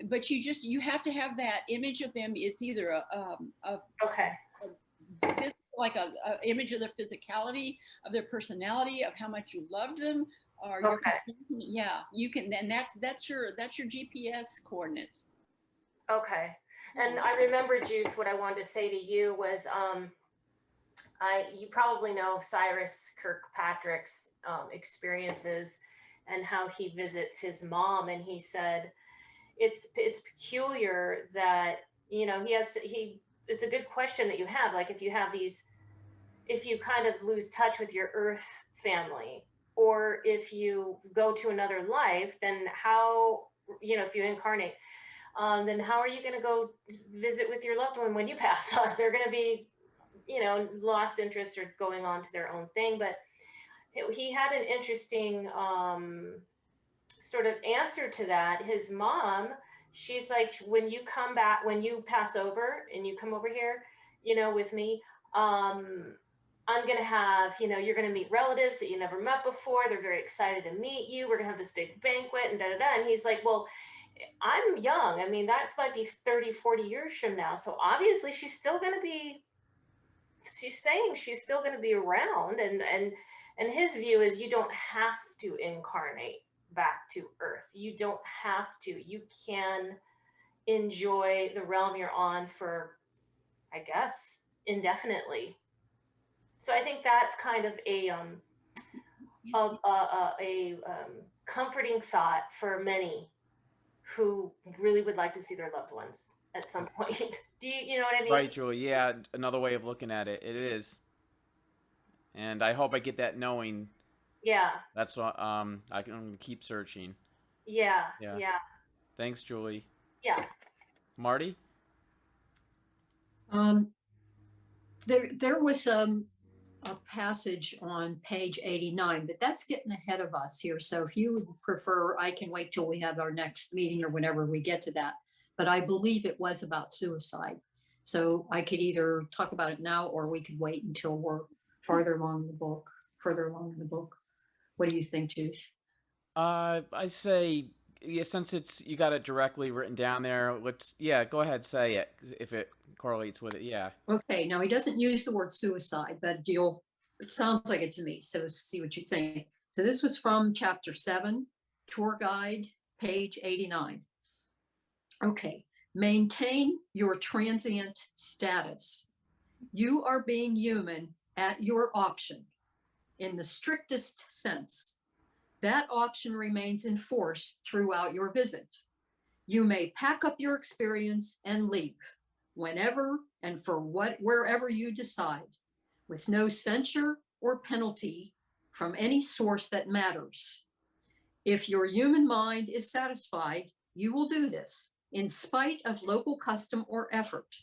C: But you have to have that image of them. It's either like a image of their physicality, of their personality, of how much you loved them, or you can. Then that's your GPS coordinates.
F: Okay. And I remember, Juice, what I wanted to say to you was, you probably know Cyrus Kirkpatrick's experiences and how he visits his mom, and he said it's peculiar that it's a good question that you have, like if you kind of lose touch with your earth family, or if you go to another life, then how, if you incarnate, then how are you going to go visit with your loved one when you pass on? They're going to be, lost interest or going on to their own thing. But he had an interesting sort of answer to that. His mom, she's like, when you come back, when you pass over and you come over here, with me, I'm going to have, you're going to meet relatives that you never met before. They're very excited to meet you. We're going to have this big banquet and And he's like, well, I'm young. I mean, that might be 30, 40 years from now. So obviously she's still going to be, she's saying she's still going to be around. And his view is you don't have to incarnate back to Earth. You don't have to. You can enjoy the realm you're on for, I guess, indefinitely. So I think that's kind of a comforting thought for many who really would like to see their loved ones at some point. Do you know what I mean?
A: Right, Julie. Yeah, another way of looking at it. It is. And I hope I get that knowing.
F: Yeah.
A: That's what I can keep searching.
F: Yeah.
A: Thanks, Julie.
F: Yeah.
A: Marty?
H: There was a passage on page 89, but that's getting ahead of us here. So if you would prefer, I can wait till we have our next meeting or whenever we get to that. But I believe it was about suicide. So I could either talk about it now, or we could wait until we're further along in the book. What do you think, Juice?
A: I say, yeah, since you got it directly written down there, go ahead, say it if it correlates with it. Yeah.
H: Okay. Now he doesn't use the word suicide, but it sounds like it to me. So see what you think. So this was from chapter 7, tour guide, page 89. Okay. Maintain your transient status. You are being human at your option in the strictest sense. That option remains in force throughout your visit. You may pack up your experience and leave whenever and for wherever you decide, with no censure or penalty from any source that matters. If your human mind is satisfied, you will do this in spite of local custom or effort.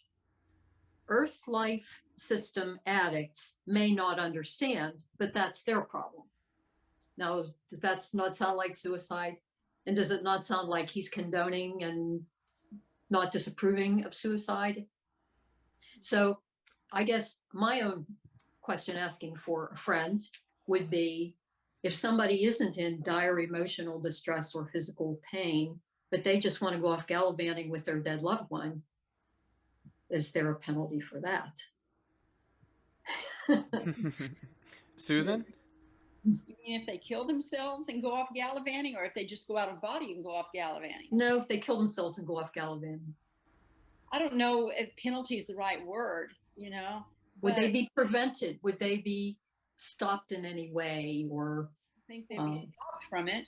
H: Earth life system addicts may not understand, but that's their problem. Now, does that not sound like suicide? And does it not sound like he's condoning and not disapproving of suicide? So I guess my own question asking for a friend would be, if somebody isn't in dire emotional distress or physical pain, but they just want to go off gallivanting with their dead loved one, is there a penalty for that?
A: Susan?
C: You mean if they kill themselves and go off gallivanting, or if they just go out of body and go off gallivanting?
H: No, if they kill themselves and go off gallivanting.
C: I don't know if penalty is the right word, you know.
H: Would they
C: but
H: be prevented? Would they be stopped in any way, or
C: I think they'd be stopped from it.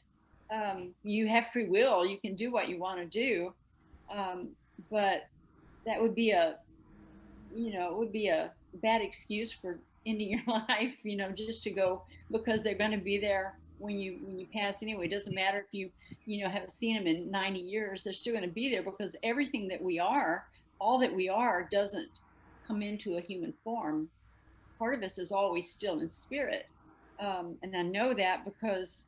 C: You have free will. You can do what you want to do. But that would be it would be a bad excuse for ending your life, just to go, because they're going to be there when you pass anyway. It doesn't matter if you haven't seen them in 90 years, they're still going to be there, because everything that we are, all that we are, doesn't come into a human form. Part of us is always still in spirit. And I know that because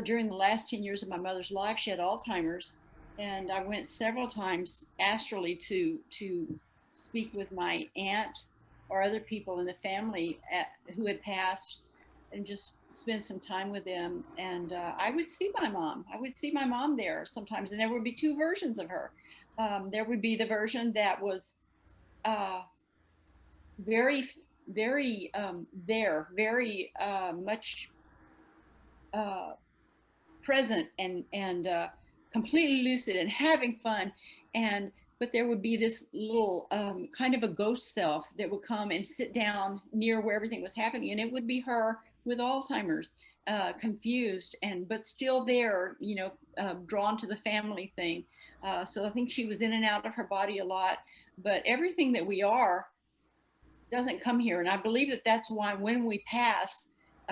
C: during the last 10 years of my mother's life, she had Alzheimer's, and I went several times astrally to speak with my aunt or other people in the family who had passed, and just spend some time with them. And I would see my mom. I would see my mom there sometimes, and there would be two versions of her. There would be the version that was very, very very much present and completely lucid and having fun. But there would be this little kind of a ghost self that would come and sit down near where everything was happening, and it would be her with Alzheimer's, confused but still there, drawn to the family thing. So I think she was in and out of her body a lot, but everything that we are doesn't come here. And I believe that that's why when we pass,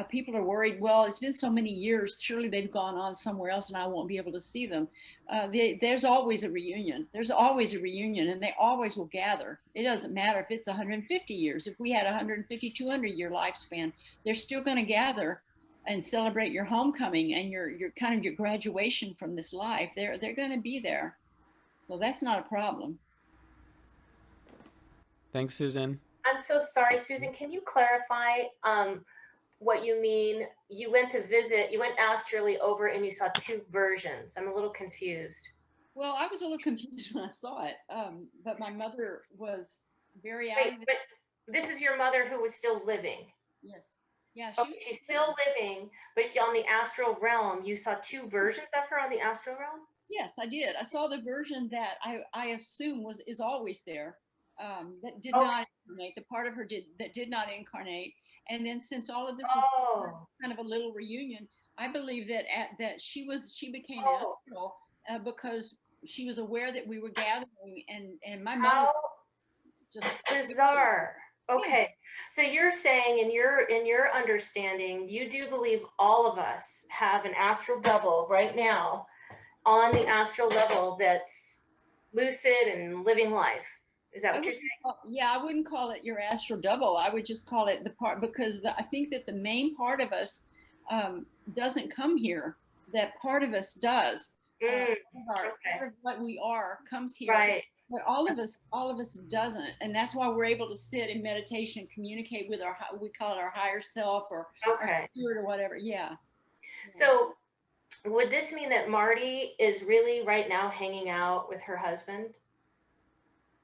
C: people are worried, well, it's been so many years, surely they've gone on somewhere else and I won't be able to see them. There's always a reunion. There's always a reunion, and they always will gather. It doesn't matter if it's 150 years. If we had 150, 200-year lifespan, they're still going to gather and celebrate your homecoming and your kind of your graduation from this life. They're going to be there. So that's not a problem.
A: Thanks, Susan.
F: I'm so sorry, Susan. Can you clarify what you mean? You went astrally over and you saw two versions. I'm a little confused.
C: Well, I was a little confused when I saw it, but my mother was very out of it.
F: But this is your mother who was still living?
C: Yes. Yeah.
F: She's still living, but on the astral realm, you saw two versions of her on the astral realm?
C: Yes, I did. I saw the version that I assume is always there, that did not incarnate, the part of her that did not incarnate. And then since all of this was kind of a little reunion, I believe that she became astral because she was aware that we were gathering, and my mother just
F: bizarre. Okay, so you're saying in your understanding, you do believe all of us have an astral double right now on the astral level that's lucid and living life. Is that what you're saying?
C: Yeah, I wouldn't call it your astral double. I would just call it the part, because I think that the main part of us doesn't come here. That part of us does. Part of what we are comes here.
F: Right.
C: But all of us doesn't, and that's why we're able to sit in meditation and communicate with we call it our higher self or our spirit or whatever. Yeah.
F: So would this mean that Marty is really right now hanging out with her husband?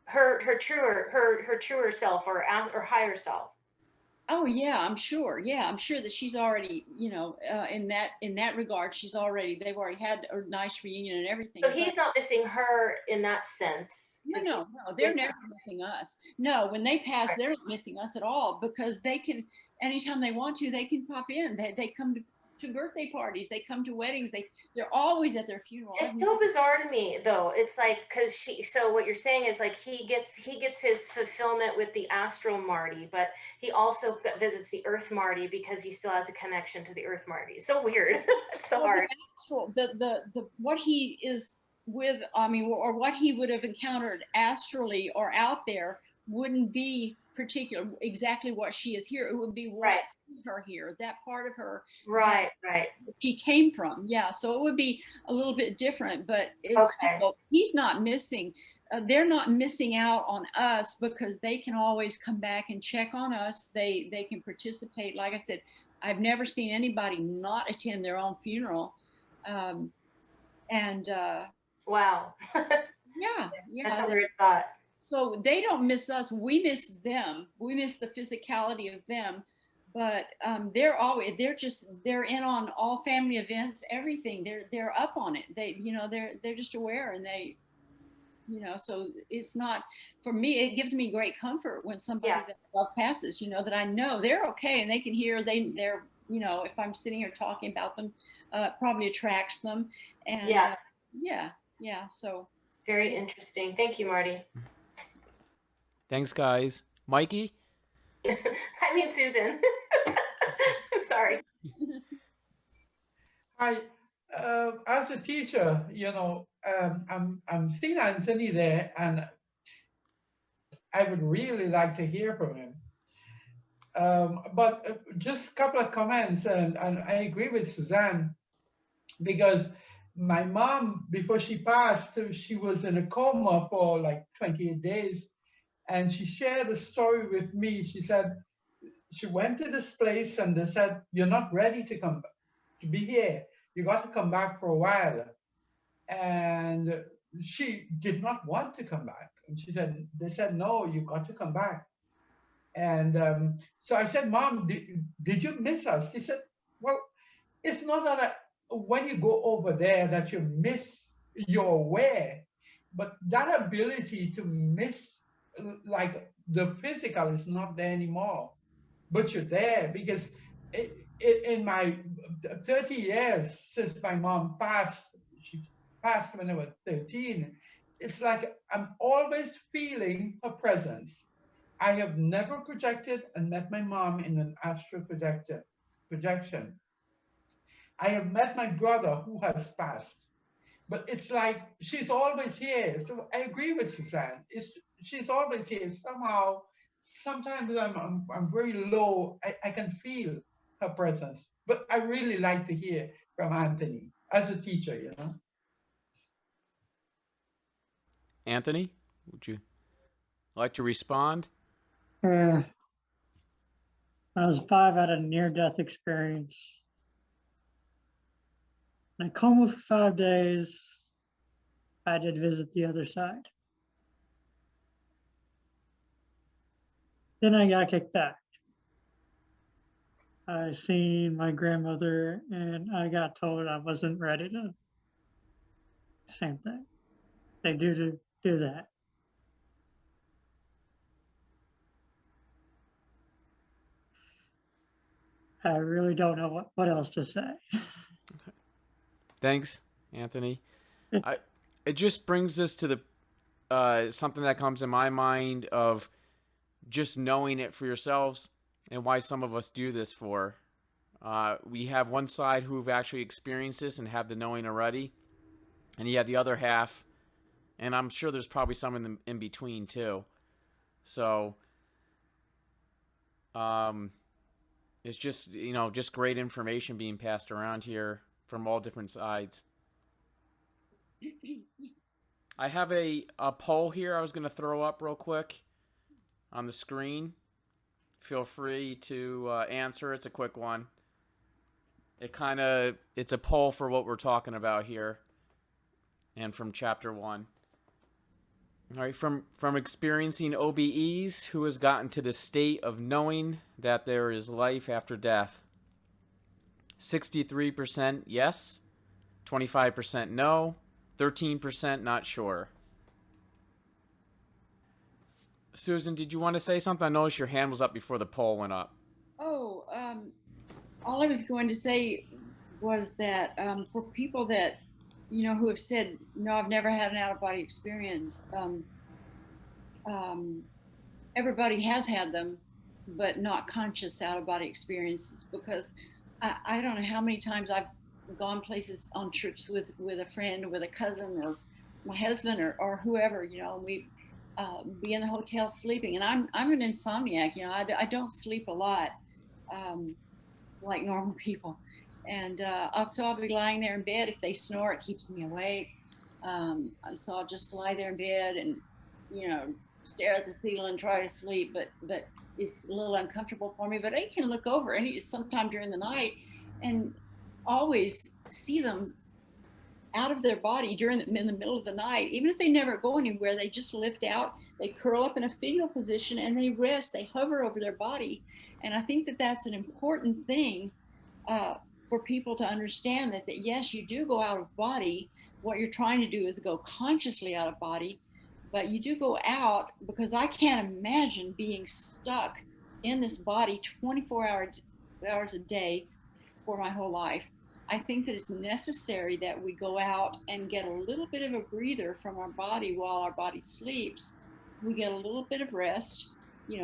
F: Her truer self or higher self?
C: Oh yeah, I'm sure. Yeah, I'm sure that she's already, in that regard, they've already had a nice reunion and everything.
F: So he's not missing her in that sense.
C: No, they're never missing us. No, when they pass, they're not missing us at all, because they can, anytime they want to, they can pop in. They come to birthday parties, they come to weddings, they're always at their funeral.
F: It's so bizarre to me, though. It's like, because so what you're saying is like he gets his fulfillment with the astral Marty, but he also visits the earth Marty because he still has a connection to the earth Marty. It's so weird. It's so hard.
C: The what he is with, I mean, or what he would have encountered astrally or out there wouldn't be particular exactly what she is here. It would be what
F: Right.
C: sent her here, that part of her
F: Right.
C: she came from. Yeah, so it would be a little bit different, but it's
F: Okay.
C: still, he's not missing. They're not missing out on us because they can always come back and check on us. They can participate. Like I said, I've never seen anybody not attend their own funeral. And
F: Wow.
C: yeah,
F: That's a weird thought.
C: so they don't miss us. We miss them. We miss the physicality of them. But they're in on all family events, everything. They're up on it. They're just aware, and they, so it's not, for me, it gives me great comfort when somebody that I love passes, that I know they're okay and they can hear, they're, if I'm sitting here talking about them, probably attracts them. And yeah. So
F: very interesting. Thank you, Marty.
A: Thanks, guys. Mikey?
F: I mean, Susan. Sorry.
G: Hi, as a teacher, I'm seeing Anthony there, and I would really like to hear from him. But just a couple of comments, and I agree with Suzanne, because my mom, before she passed, she was in a coma for like 28 days, and she shared a story with me. She said she went to this place, and they said, "You're not ready to come back, to be here. You got to come back for a while." And she did not want to come back. And they said, "No, you got to come back." And so I said, "Mom, did you miss us?" She said, "Well, it's not that when you go over there that you miss, you're aware, but that ability to miss, like the physical is not there anymore, but you're there because in my 30 years since my mom passed, she passed when I was 13, it's like I'm always feeling her presence. I have never projected and met my mom in an astral projection. I have met my brother who has passed, but it's like she's always here. So I agree with Suzanne. She's always here. Somehow, sometimes I'm very low. I can feel her presence, but I really like to hear from Anthony as a teacher.
A: Anthony, would you like to respond?
E: I was 5, had a near-death experience. In a coma for 5 days. I did visit the other side. Then I got kicked back. I seen my grandmother, and I got told I wasn't ready to. Same thing. They do that. I really don't know what else to say.
A: Okay. Thanks, Anthony. It just brings us to the something that comes in my mind of just knowing it for yourselves and why some of us do this for. We have one side who've actually experienced this and have the knowing already, and you have the other half, and I'm sure there's probably some in between too. So it's just, just great information being passed around here from all different sides. I have a poll here I was going to throw up real quick on the screen. Feel free to answer. It's a quick one. It's a poll for what we're talking about here and from chapter 1. All right, from experiencing OBEs, who has gotten to the state of knowing that there is life after death? 63% yes, 25% no, 13% not sure. Susan, did you want to say something? I noticed your hand was up before the poll went up.
C: Oh, all I was going to say was that for people that, who have said, no, I've never had an out-of-body experience, everybody has had them, but not conscious out-of-body experiences, because I don't know how many times I've gone places on trips with a friend, with a cousin, my husband or whoever, and we be in the hotel sleeping. And I'm an insomniac, I don't sleep a lot, like normal people. And so I'll be lying there in bed. If they snore, it keeps me awake. So I'll just lie there in bed and, stare at the ceiling, try to sleep. But it's a little uncomfortable for me. But I can look over sometime during the night and always see them out of their body in the middle of the night. Even if they never go anywhere, they just lift out, they curl up in a fetal position and they rest, they hover over their body. And I think that that's an important thing for people to understand, that yes, you do go out of body. What you're trying to do is go consciously out of body, but you do go out, because I can't imagine being stuck in this body 24 hours a day for my whole life. I think that it's necessary that we go out and get a little bit of a breather from our body while our body sleeps. We get a little bit of rest. I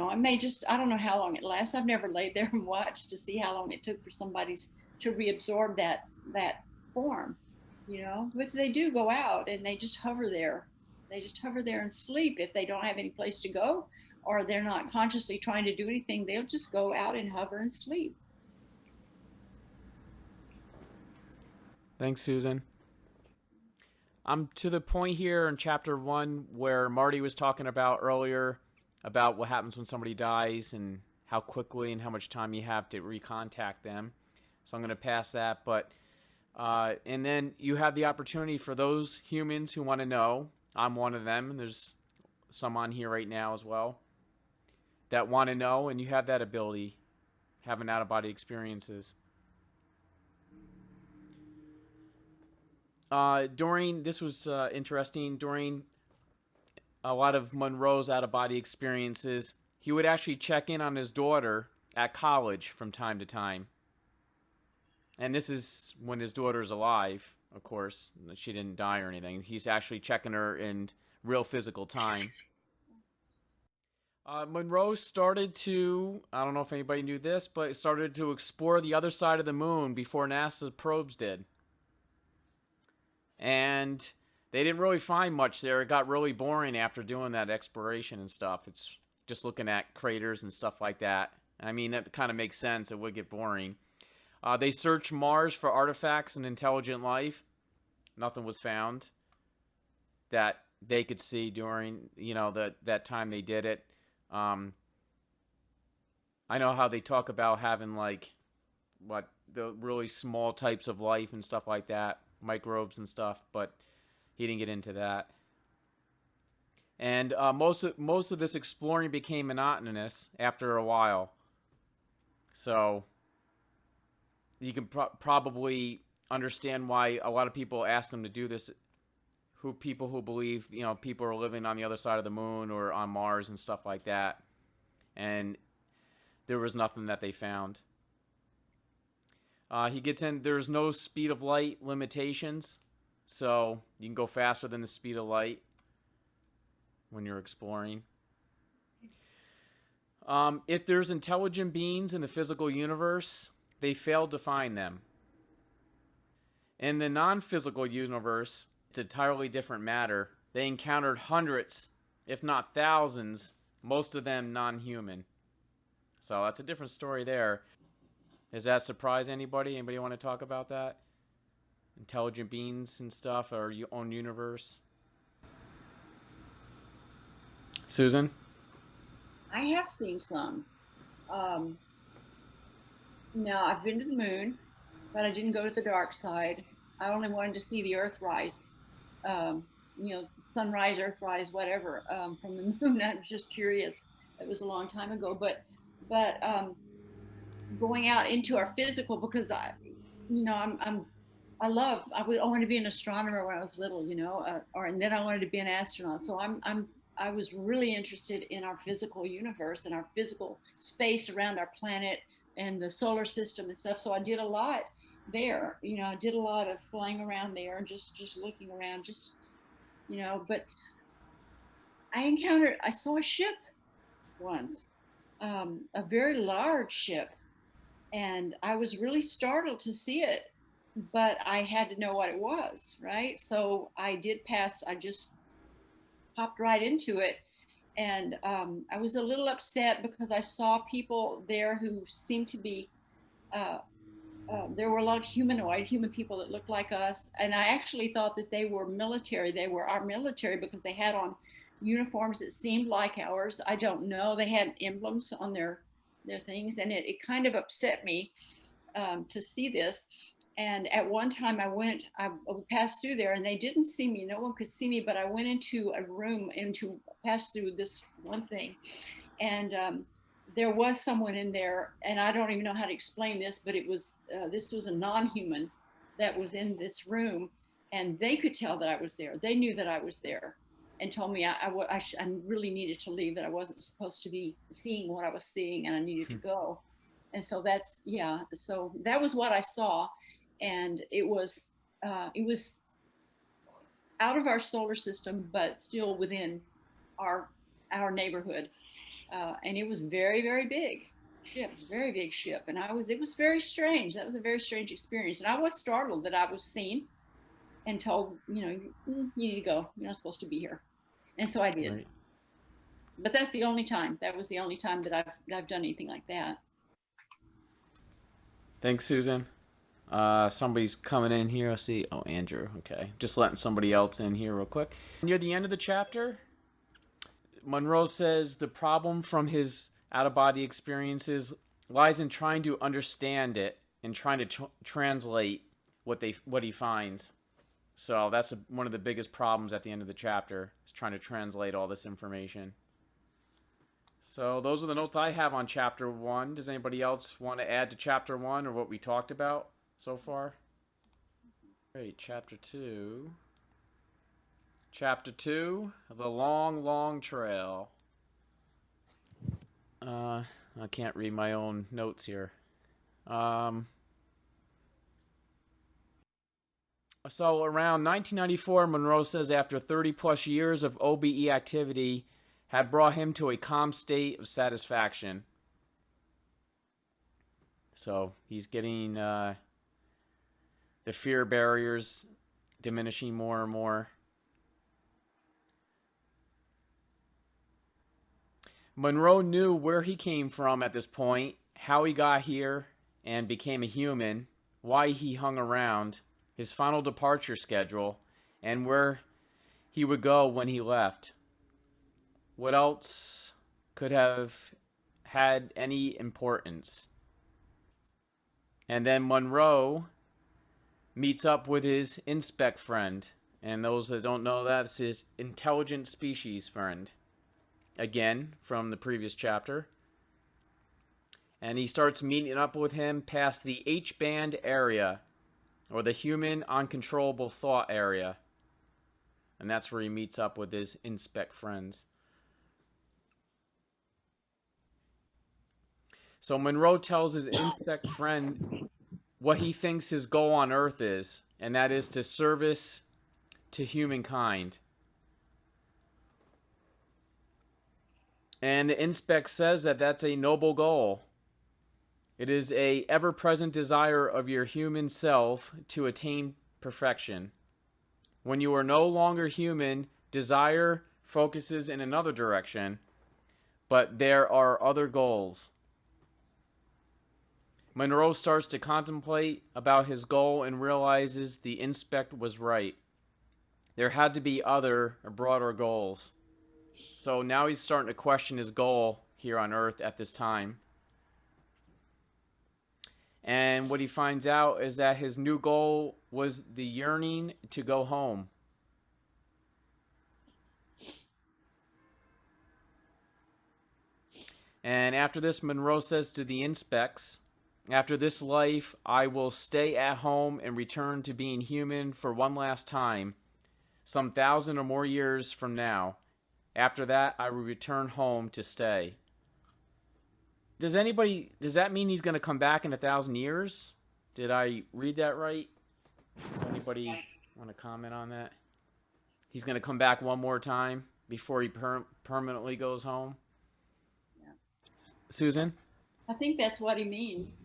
C: don't know how long it lasts. I've never laid there and watched to see how long it took for somebody to reabsorb that form, but they do go out and they just hover there. They just hover there and sleep. If they don't have any place to go, or they're not consciously trying to do anything, they'll just go out and hover and sleep.
A: Thanks, Susan. I'm to the point here in chapter 1 where Marty was talking about earlier about what happens when somebody dies and how quickly and how much time you have to recontact them. So I'm going to pass that. But and then you have the opportunity for those humans who want to know. I'm one of them, and there's some on here right now as well that want to know, and you have that ability, having out-of-body experiences. This was interesting, during a lot of Monroe's out-of-body experiences, he would actually check in on his daughter at college from time to time. And this is when his daughter's alive, of course. She didn't die or anything. He's actually checking her in real physical time. Monroe started to, I don't know if anybody knew this, but started to explore the other side of the moon before NASA's probes did. And they didn't really find much there. It got really boring after doing that exploration and stuff. It's just looking at craters and stuff like that. I mean, that kind of makes sense. It would get boring. They searched Mars for artifacts and intelligent life. Nothing was found that they could see during, that time they did it. I know how they talk about having, the really small types of life and stuff like that, microbes and stuff, but he didn't get into that. And most of this exploring became monotonous after a while. So you can probably understand why a lot of people ask him to do this. People who believe, people are living on the other side of the moon or on Mars and stuff like that. And there was nothing that they found. He gets in, there's no speed of light limitations. So you can go faster than the speed of light when you're exploring. If there's intelligent beings in the physical universe, they failed to find them. In the non-physical universe, it's entirely different matter. They encountered hundreds, if not thousands, most of them non-human. So that's a different story there. Does that surprise anybody? Anybody want to talk about that? Intelligent beings and stuff, or your own universe? Susan?
C: I have seen some. No, I've been to the moon, but I didn't go to the dark side. I only wanted to see the Earth rise, sunrise, Earth rise, whatever, from the moon. I was just curious. It was a long time ago, but going out into our physical, because I wanted to be an astronomer when I was little, and then I wanted to be an astronaut. So I was really interested in our physical universe and our physical space around our planet and the solar system and stuff. So I did a lot there. I did a lot of flying around there and just looking around, but I saw a ship once, a very large ship, and I was really startled to see it. but I had to know what it was, right? So I did pass. I just popped right into it. And I was a little upset because I saw people there who seemed to be, uh, there were a lot of human people that looked like us. And I actually thought that they were military. They were our military because they had on uniforms that seemed like ours. I don't know. They had emblems on their things. And it kind of upset me to see this. And at one time I passed through there and they didn't see me. No one could see me, but I went into a room pass through this one thing. And there was someone in there, and I don't even know how to explain this, but this was a non-human that was in this room, and they could tell that I was there. They knew that I was there and told me I really needed to leave, that I wasn't supposed to be seeing what I was seeing and I needed to go. And so so that was what I saw. And it was out of our solar system, but still within our neighborhood. And it was very, very big ship, very big ship. And it was very strange. That was a very strange experience. And I was startled that I was seen and told, you need to go. You're not supposed to be here. And so I did. Right. But that's the only time. That was the only time that I've done anything like that.
A: Thanks, Susan. Somebody's coming in here. I'll see. Oh, Andrew. Okay. Just letting somebody else in here real quick. Near the end of the chapter, Monroe says the problem from his out-of-body experiences lies in trying to understand it and trying to translate what he finds. So that's one of the biggest problems at the end of the chapter, is trying to translate all this information. So those are the notes I have on chapter 1. Does anybody else want to add to chapter 1 or what we talked about so far? Great, chapter 2. Chapter 2, The Long, Long Trail. I can't read my own notes here. So around 1994, Monroe says after 30 plus years of OBE activity had brought him to a calm state of satisfaction. So he's getting the fear barriers diminishing more and more. Monroe knew where he came from at this point, how he got here and became a human, why he hung around, his final departure schedule, and where he would go when he left. What else could have had any importance? And then Monroe meets up with his inspect friend. And those that don't know, that's his intelligent species friend. Again, from the previous chapter. And he starts meeting up with him past the H-band area, or the human uncontrollable thought area. And that's where he meets up with his inspect friends. So Monroe tells his inspect friend what he thinks his goal on Earth is, and that is to service to humankind. And the inspect says that that's a noble goal. It is a ever-present desire of your human self to attain perfection. When you are no longer human, desire focuses in another direction, but there are other goals. Monroe starts to contemplate about his goal and realizes the inspect was right. There had to be other, broader goals. So now he's starting to question his goal here on Earth at this time. And what he finds out is that his new goal was the yearning to go home. And after this, Monroe says to the inspects, after this life, I will stay at home and return to being human for one last time, some 1,000 or more years from now. After that, I will return home to stay. Does that mean he's going to come back in 1,000 years? Did I read that right? Does anybody want to comment on that? He's going to come back one more time before he permanently goes home?
C: Yeah.
A: Susan?
C: I think that's what he means.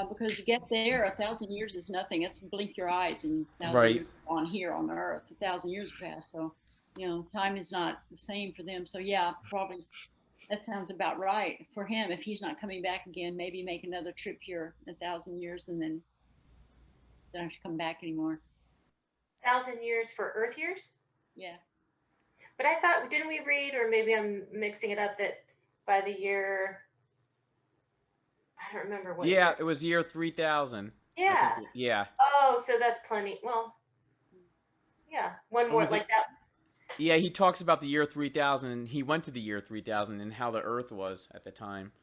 C: because you get there, 1,000 years is nothing. It's blink your eyes and 1,000
A: Right.
C: years on here on Earth, 1,000 years pass. So, time is not the same for them. So yeah, probably that sounds about right for him. If he's not coming back again, maybe make another trip here 1,000 years and then don't have to come back anymore.
F: 1,000 years for Earth years?
C: Yeah.
F: But I thought, didn't we read, or maybe I'm mixing it up, that by the year, I don't remember what
A: Yeah,
F: year.
A: it was year 3000.
F: Yeah.
A: Yeah.
F: Oh, so that's plenty. Well, yeah, one more
A: was
F: like
A: it-
F: that.
A: Yeah, he talks about the year 3000, and he went to the year 3000 and how the Earth was at the time.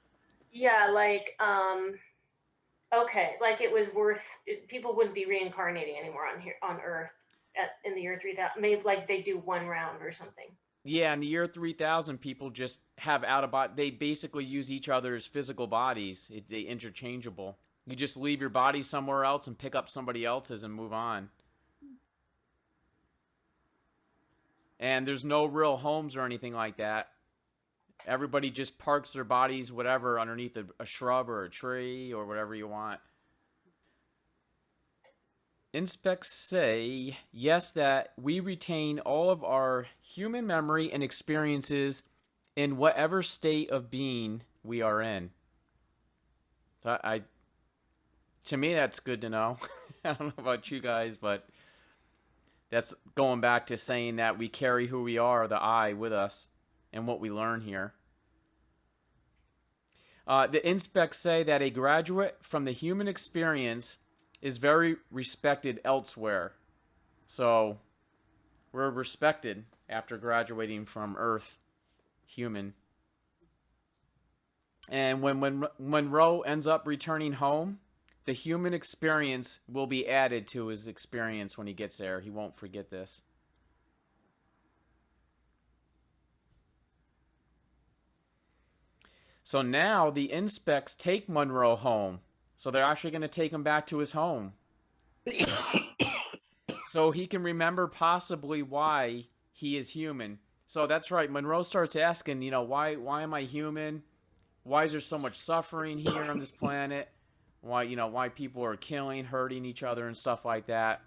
F: Yeah, like, okay, like it was worth, people wouldn't be reincarnating anymore on here on Earth in the year 3000. Maybe like they do one round or something.
A: Yeah, in the year 3000, people just have out of body. They basically use each other's physical bodies. They interchangeable. You just leave your body somewhere else and pick up somebody else's and move on. And there's no real homes or anything like that. Everybody just parks their bodies, whatever, underneath a shrub or a tree or whatever you want. Inspects say, yes, that we retain all of our human memory and experiences in whatever state of being we are in. So to me, that's good to know. I don't know about you guys, but that's going back to saying that we carry who we are, the I, with us and what we learn here. The inspects say that a graduate from the human experience is very respected elsewhere. So we're respected after graduating from Earth, human. And when Monroe ends up returning home, the human experience will be added to his experience when he gets there. He won't forget this. So now the inspects take Monroe home. So they're actually going to take him back to his home. So he can remember possibly why he is human. So that's right. Monroe starts asking, why am I human? Why is there so much suffering here on this planet? Why people are killing, hurting each other and stuff like that.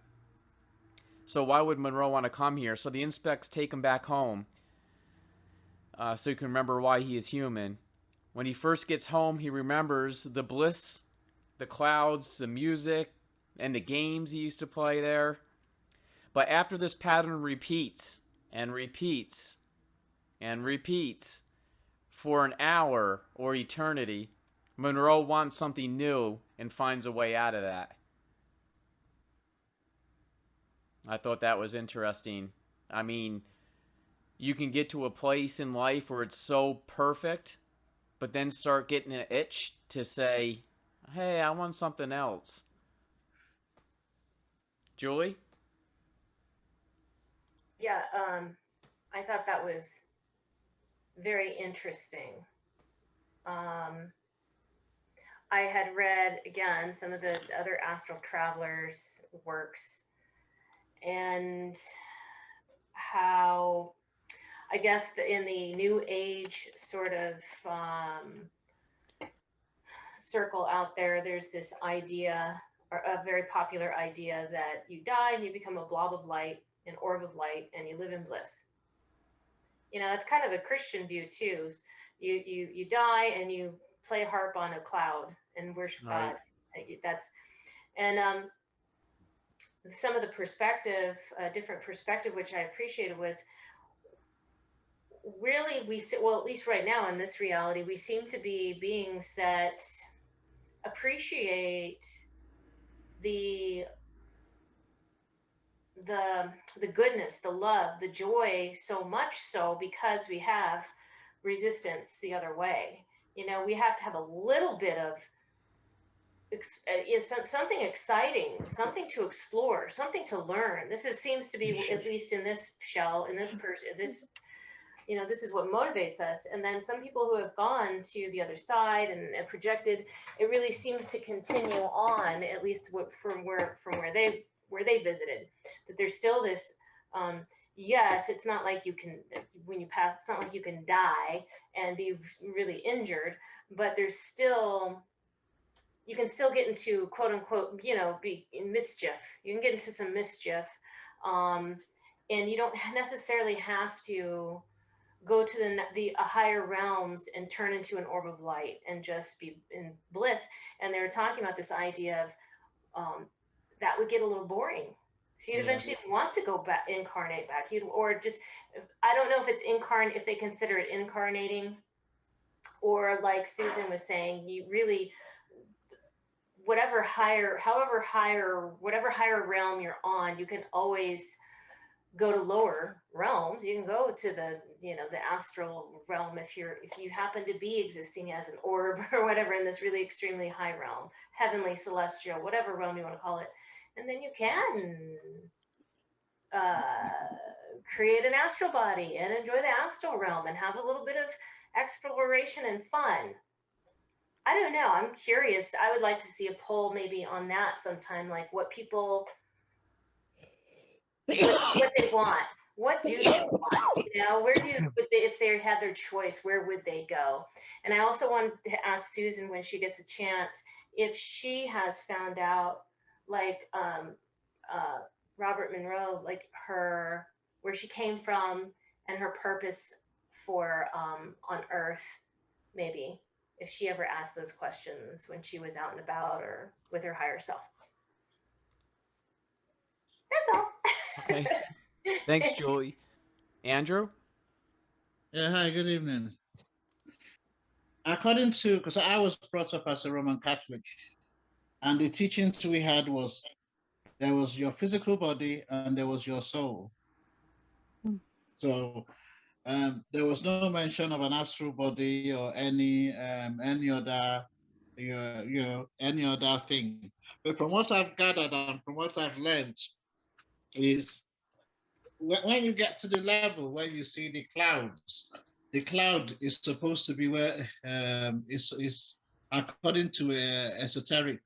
A: So why would Monroe want to come here? So the inspects take him back home. So he can remember why he is human. When he first gets home, he remembers the bliss, the clouds, the music, and the games he used to play there. But after this pattern repeats and repeats and repeats for an hour or eternity, Monroe wants something new and finds a way out of that. I thought that was interesting. I mean, you can get to a place in life where it's so perfect, but then start getting an itch to say, hey, I want something else. Julie?
F: Yeah, I thought that was very interesting. I had read, again, some of the other astral travelers' works, and how, I guess, in the New Age sort of circle out there, there's this idea, or a very popular idea, that you die and you become a blob of light, an orb of light, and you live in bliss. That's kind of a Christian view too. You die and you play harp on a cloud and worship God. That's, and some of the perspective, different perspective, which I appreciated, was really well, at least right now in this reality, we seem to be beings that appreciate the goodness, the love, the joy so much so because we have resistance the other way. We have to have a little bit of something exciting, something to explore, something to learn. Seems to be, at least in this shell, in this person, this is what motivates us. And then some people who have gone to the other side and projected, it really seems to continue on, at least from where they visited, that there's still this, yes, it's not like you can, when you pass, it's not like you can die and be really injured, but there's still, you can still get into quote unquote, you know, be in mischief. You can get into some mischief. And you don't necessarily have to go to the higher realms and turn into an orb of light and just be in bliss. And they were talking about this idea of that would get a little boring. So you'd
A: Yeah.
F: eventually want to go back, incarnate back. Or just, I don't know if it's incarnate, if they consider it incarnating, or like Susan was saying, you really, whatever higher realm you're on, you can always go to lower realms. You can go to the, you know, the astral realm if you happen to be existing as an orb or whatever in this really extremely high realm, heavenly, celestial, whatever realm you want to call it. And then you can create an astral body and enjoy the astral realm and have a little bit of exploration and fun. I don't know. I'm curious. I would like to see a poll maybe on that sometime, like what people, what they want. What do they want? You know, where if they had their choice, where would they go? And I also wanted to ask Susan when she gets a chance if she has found out, like Robert Monroe, like where she came from and her purpose for on Earth, maybe if she ever asked those questions when she was out and about or with her higher self. That's all.
A: Okay. Thanks, Julie. Andrew?
I: Yeah, hi, good evening. According to, because I was brought up as a Roman Catholic, and the teachings we had was there was your physical body and there was your soul. So there was no mention of an astral body or any other any other thing. But from what I've gathered and from what I've learned is when you get to the level where you see the clouds, the cloud is supposed to be where is according to esoteric.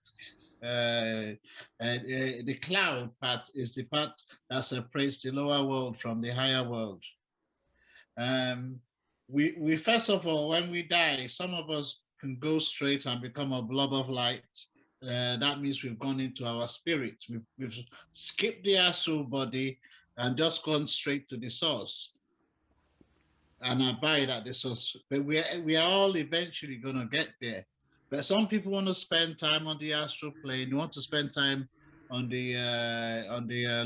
I: The cloud part is the part that separates the lower world from the higher world. We first of all, when we die, some of us can go straight and become a blob of light. That means we've gone into our spirit. We've skipped the astral body and just gone straight to the source and abide at the source. But we are all eventually going to get there. But some people want to spend time on the astral plane. They want to spend time on the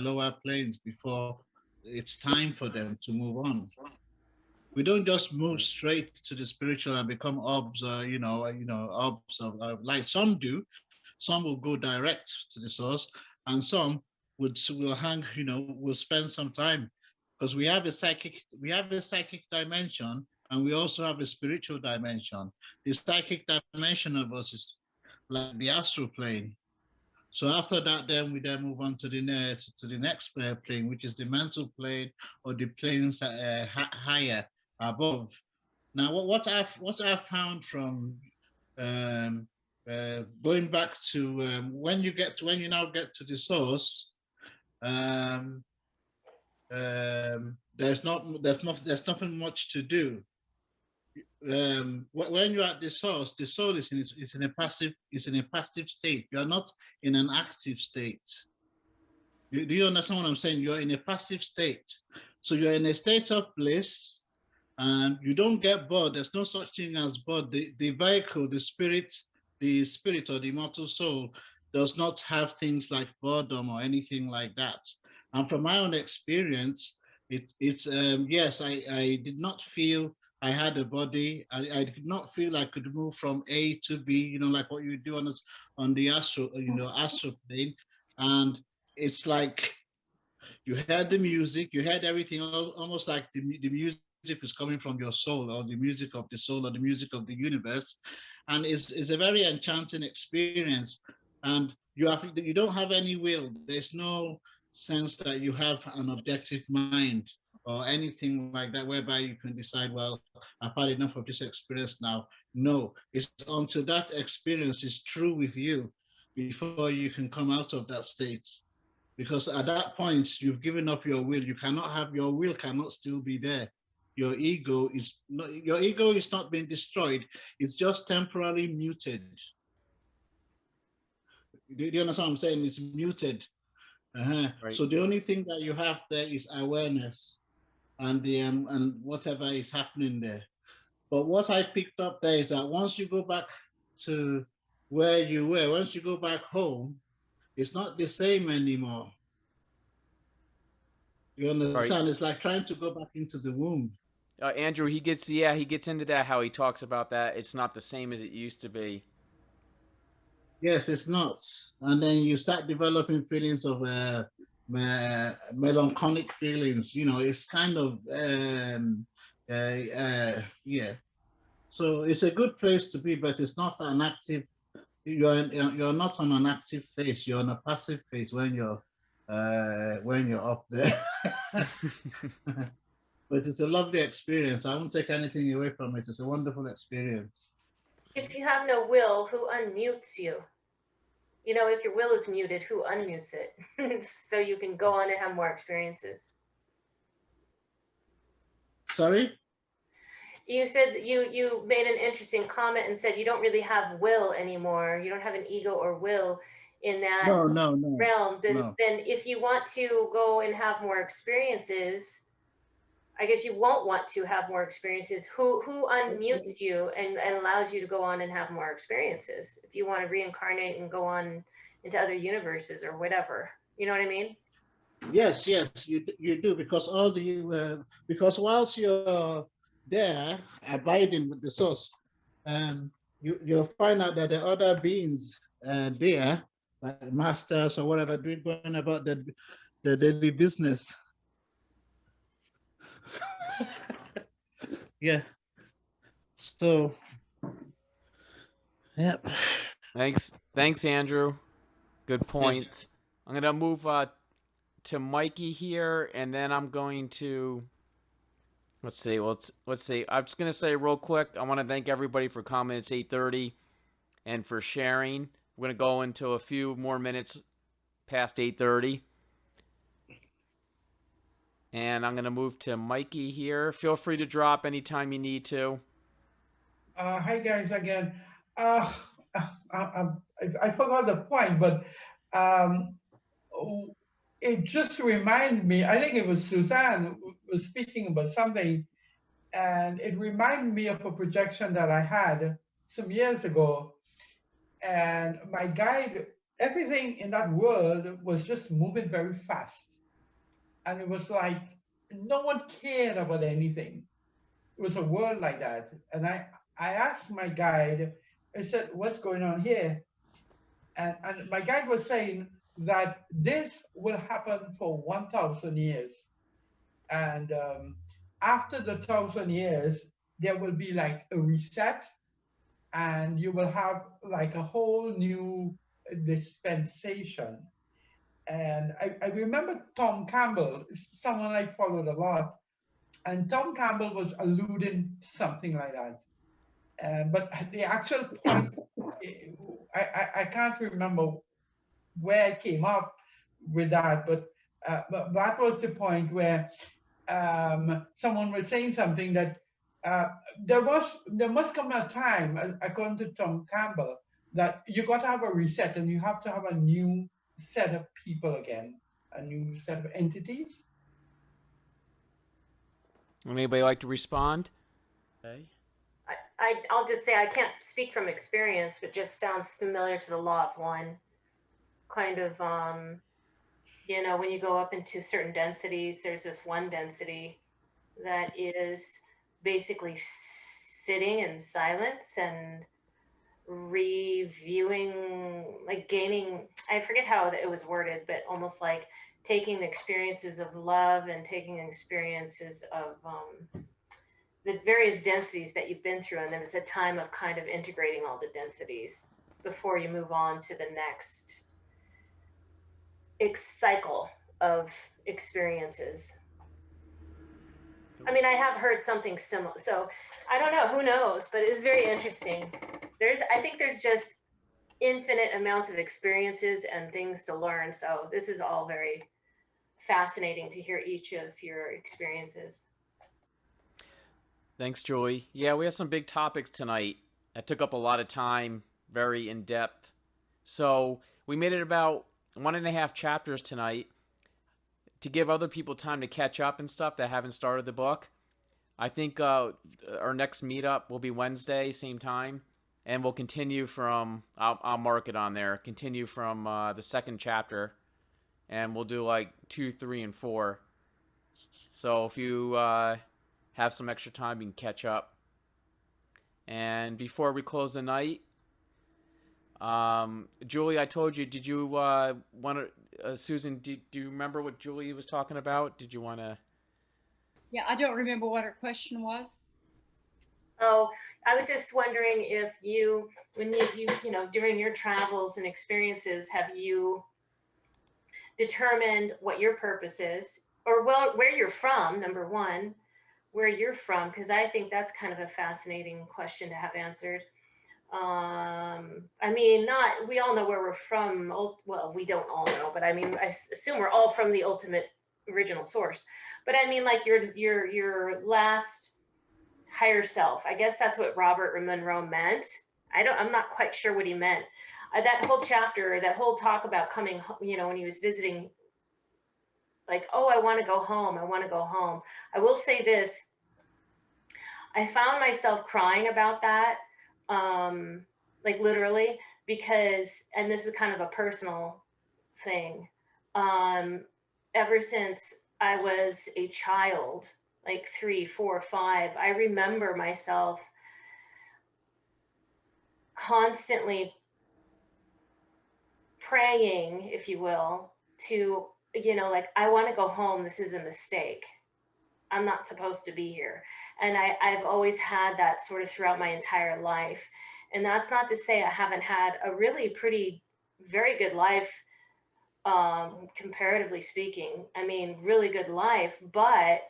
I: lower planes before it's time for them to move on. We don't just move straight to the spiritual and become orbs, orbs of light. Some do. Some will go direct to the source, and some will hang. Will spend some time, because we have a psychic dimension, and we also have a spiritual dimension. The psychic dimension of us is like the astral plane. So after that, then we move on to the next plane, which is the mental plane, or the planes higher above. Now, what I've found from going back to when you now get to the source, there's nothing much to do. When you're at the source is in a passive state. You're not in an active state. Do you understand what I'm saying? You're in a passive state. So you're in a state of bliss, and you don't get bored. There's no such thing as bored. The vehicle, the spirit or the immortal soul does not have things like boredom or anything like that. And from my own experience, it's yes, I did not feel I had a body. I did not feel I could move from A to B, like what you do on the astral plane. And it's like you heard the music, you heard everything, almost like the music is coming from your soul, or the music of the soul, or the music of the universe. And it's a very enchanting experience. And you don't have any will. There's no sense that you have an objective mind or anything like that, whereby you can decide, well, I've had enough of this experience now. No, it's until that experience is true with you before you can come out of that state. Because at that point, you've given up your will. Your will cannot still be there. Your ego is not being destroyed. It's just temporarily muted. Do you understand what I'm saying? It's muted.
A: Right.
I: So the only thing that you have there is awareness and the and whatever is happening there. But what I picked up there is that once you go back to where you were, once you go back home, it's not the same anymore. You understand?
A: Right.
I: It's like trying to go back into the womb.
A: Andrew, he gets into that, how he talks about that. It's not the same as it used to be.
I: Yes, it's not. And then you start developing feelings of melancholic feelings. You know, it's kind of yeah. So it's a good place to be, but it's not an active. You're not on an active phase. You're on a passive phase when you're up there. But it's a lovely experience. I won't take anything away from it. It's a wonderful experience.
F: If you have no will, who unmutes you? You know, if your will is muted, who unmutes it? So you can go on and have more experiences.
I: Sorry?
F: You said that you made an interesting comment and said you don't really have will anymore. You don't have an ego or will in that
I: No.
F: realm. Then
I: No.
F: if you want to go and have more experiences, I guess you won't want to have more experiences. Who unmutes you and allows you to go on and have more experiences? If you want to reincarnate and go on into other universes or whatever, you know what I mean?
I: Yes, you do, because all the because whilst you're there abiding with the source, you'll find out that the other beings there, like masters or whatever, doing going about the daily business. Yeah. So, yep.
A: Thanks, Andrew. Good
I: Yes.
A: points. I'm gonna move to Mikey here, and then I'm going to let's see. I'm just gonna say real quick. I want to thank everybody for coming. It's 8:30, and for sharing. We're gonna go into a few more minutes past 8:30, and I'm gonna move to Mikey here. Feel free to drop anytime you need to.
G: Hi guys again. Uh, I forgot the point, but um, it just reminded me. I think it was Suzanne who was speaking about something, and it reminded me of a projection that I had some years ago. And my guide, everything in that world was just moving very fast, and it was like no one cared about anything. It was a world like that, and I asked my guide. I said, "What's going on here?" And my guide was saying that this will happen for 1,000 years, and after the 1,000 years, there will be like a reset, and you will have like a whole new dispensation. And I remember Tom Campbell, someone I followed a lot, and Tom Campbell was alluding to something like that. But the actual point, I can't remember where it came up with that, but that was the point where someone was saying something that there must come a time, according to Tom Campbell, that you got to have a reset and you have to have a new set of people again, a new set of entities.
A: Anybody like to respond? Okay.
F: I'll just say I can't speak from experience, but just sounds familiar to the law of one. Kind of, you know, when you go up into certain densities, there's this one density that is basically sitting in silence and reviewing, like gaining, I forget how it was worded, but almost like taking the experiences of love and taking experiences of the various densities that you've been through. And then it's a time of kind of integrating all the densities before you move on to the next cycle of experiences. I mean, I have heard something similar, so I don't know, who knows, but it's very interesting. I think there's just infinite amounts of experiences and things to learn. So this is all very fascinating to hear each of your experiences.
A: Thanks, Julie. Yeah, we have some big topics tonight. That took up a lot of time, very in depth. So we made it about 1.5 chapters tonight to give other people time to catch up and stuff that haven't started the book. I think our next meetup will be Wednesday, same time, and we'll continue from, I'll mark it on there, continue from the second chapter, and we'll do like 2, 3, and 4. So if you have some extra time, you can catch up. And before we close the night, Julie, I told you, did you want to, Susan, do you remember what Julie was talking about? Did you want to?
C: Yeah, I don't remember what her question was.
F: Oh, I was just wondering if you, when you know, during your travels and experiences, have you determined what your purpose is, or well, where you're from, number one, where you're from, because I think that's kind of a fascinating question to have answered. I mean, not, we all know where we're from. Well, we don't all know, but I mean, I assume we're all from the ultimate original source. But I mean, like your last higher self. I guess that's what Robert Monroe meant. I'm not quite sure what he meant. That whole chapter, that whole talk about coming, you know, when he was visiting, like, oh, I want to go home. I want to go home. I will say this. I found myself crying about that, like literally, because, and this is kind of a personal thing. Ever since I was a child, like 3, 4, 5, I remember myself constantly praying, if you will, to, you know, like, I want to go home. This is a mistake. I'm not supposed to be here. And I've always had that sort of throughout my entire life. And that's not to say I haven't had a really pretty, very good life, comparatively speaking. I mean, really good life, but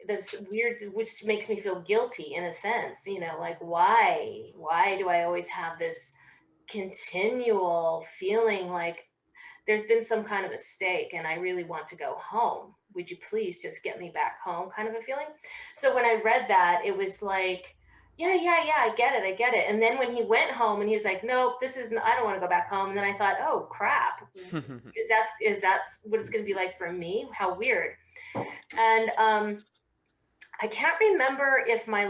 F: that's weird, which makes me feel guilty in a sense, you know, like, why do I always have this continual feeling like there's been some kind of mistake and I really want to go home. Would you please just get me back home, kind of a feeling. So when I read that, it was like, yeah, I get it. And then when he went home and he's like, nope, I don't want to go back home. And then I thought, oh crap, is that what it's going to be like for me? How weird. And I can't remember if I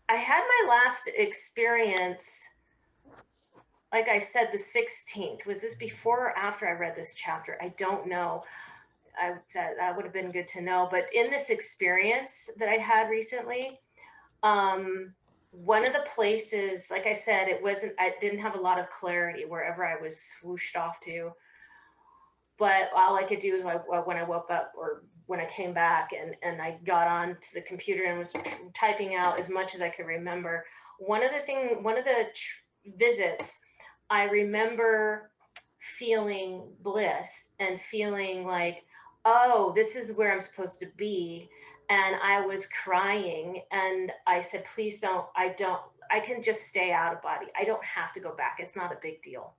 F: had my last experience, like I said, the 16th. Was this before or after I read this chapter? I don't know. That would have been good to know. But in this experience that I had recently, one of the places, like I said, I didn't have a lot of clarity wherever I was swooshed off to. But all I could do is when I woke up or when I came back and I got on to the computer and was typing out as much as I could remember. One of the visits, I remember feeling bliss and feeling like, oh, this is where I'm supposed to be. And I was crying and I said, please don't, I can just stay out of body. I don't have to go back. It's not a big deal.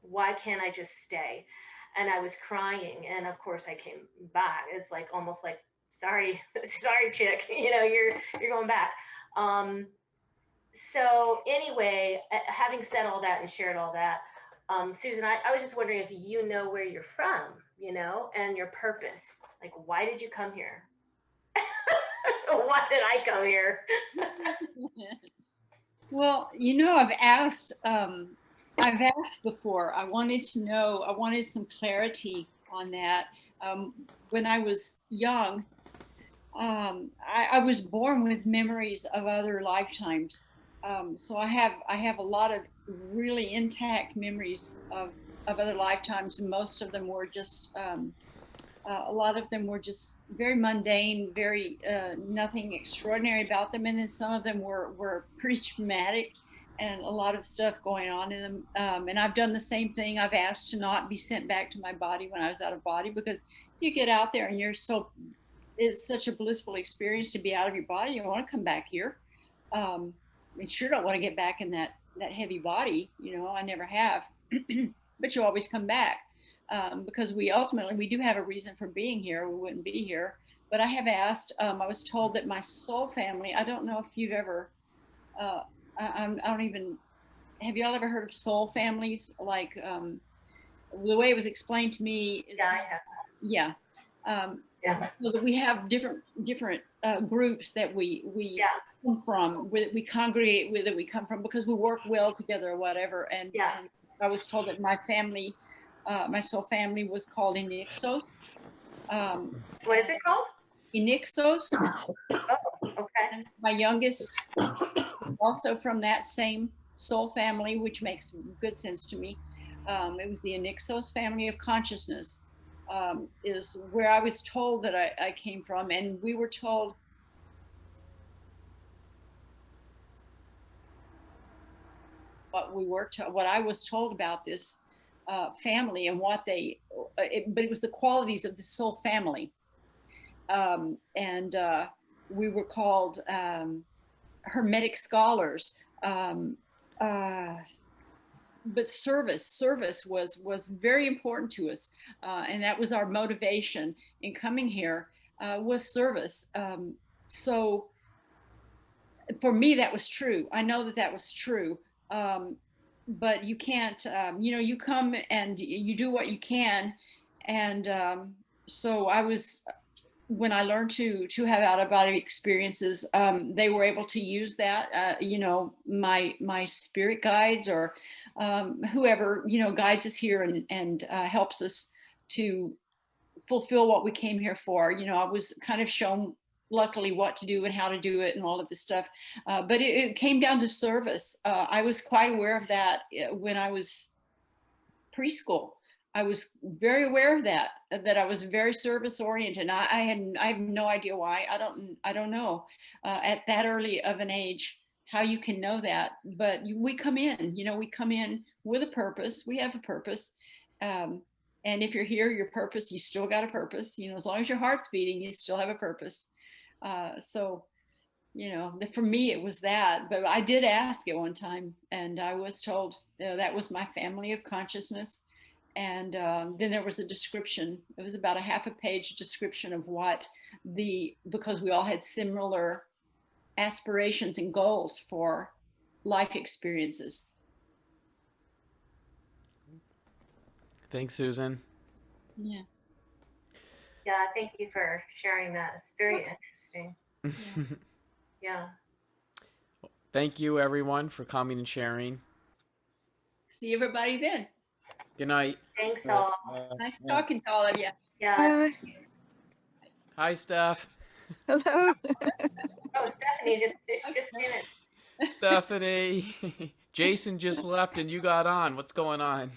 F: Why can't I just stay? And I was crying. And of course I came back. It's like, almost like, sorry, chick, you know, you're going back. So anyway, having said all that and shared all that, Susan, I was just wondering if you know where you're from, you know, and your purpose. Like, why did you come here? Why did I come here?
C: Well, you know, I've asked before. I wanted some clarity on that. When I was young, I was born with memories of other lifetimes. So I have a lot of really intact memories of other lifetimes, and most of them were just a lot of them were just very mundane, very nothing extraordinary about them, and then some of them were pretty traumatic, and a lot of stuff going on in them. And I've done the same thing. I've asked to not be sent back to my body when I was out of body, because you get out there and it's such a blissful experience to be out of your body. You want to come back here. I sure don't want to get back in that heavy body. You know, I never have, but you always come back. Because we do have a reason for being here. We wouldn't be here. But I have asked, I was told that my soul family, I don't know if you've ever, I don't even have y'all ever heard of soul families? Like the way it was explained to me is,
F: Yeah, I have.
C: yeah.
F: Yeah.
C: So that we have different groups that we
F: Yeah.
C: come from, we congregate with, that we come from, because we work well together or whatever. And,
F: Yeah.
C: and I was told that my family, my soul family, was called Inixos.
F: What is it called?
C: Inixos.
F: Oh, okay.
C: And my youngest, also from that same soul family, which makes good sense to me. It was the Inixos family of consciousness, is where I was told that I came from. And we were told what I was told about this family and what they, but it was the qualities of the soul family. And we were called Hermetic scholars. But service was very important to us, and that was our motivation in coming here, was service. So for me, that was true. I know that was true. But you can't, you come and you do what you can. And so I was, when I learned to have out of body experiences, they were able to use that, my spirit guides, or whoever, guides us here and helps us to fulfill what we came here for. I was kind of shown, luckily, what to do and how to do it and all of this stuff. But it came down to service. I was quite aware of that when I was preschool. I was very aware of that I was very service oriented. I have no idea why. I don't know at that early of an age how you can know that, but we come in with a purpose. We have a purpose. And if you're here, your purpose, you still got a purpose, as long as your heart's beating, you still have a purpose. So, for me, it was that, but I did ask at one time, and I was told that was my family of consciousness. And then there was a description. It was about a half a page description of what because we all had similar aspirations and goals for life experiences.
A: Thanks, Susan.
C: Yeah.
F: Yeah, thank you for sharing that. It's very interesting. Yeah.
A: Thank you, everyone, for coming and sharing.
C: See everybody then.
A: Good night.
F: Thanks all.
C: Nice talking to all of you.
F: Yeah.
A: Hi, Steph.
J: Hello.
F: Oh, Stephanie just came in.
A: Stephanie. Jason just left and you got on. What's going on?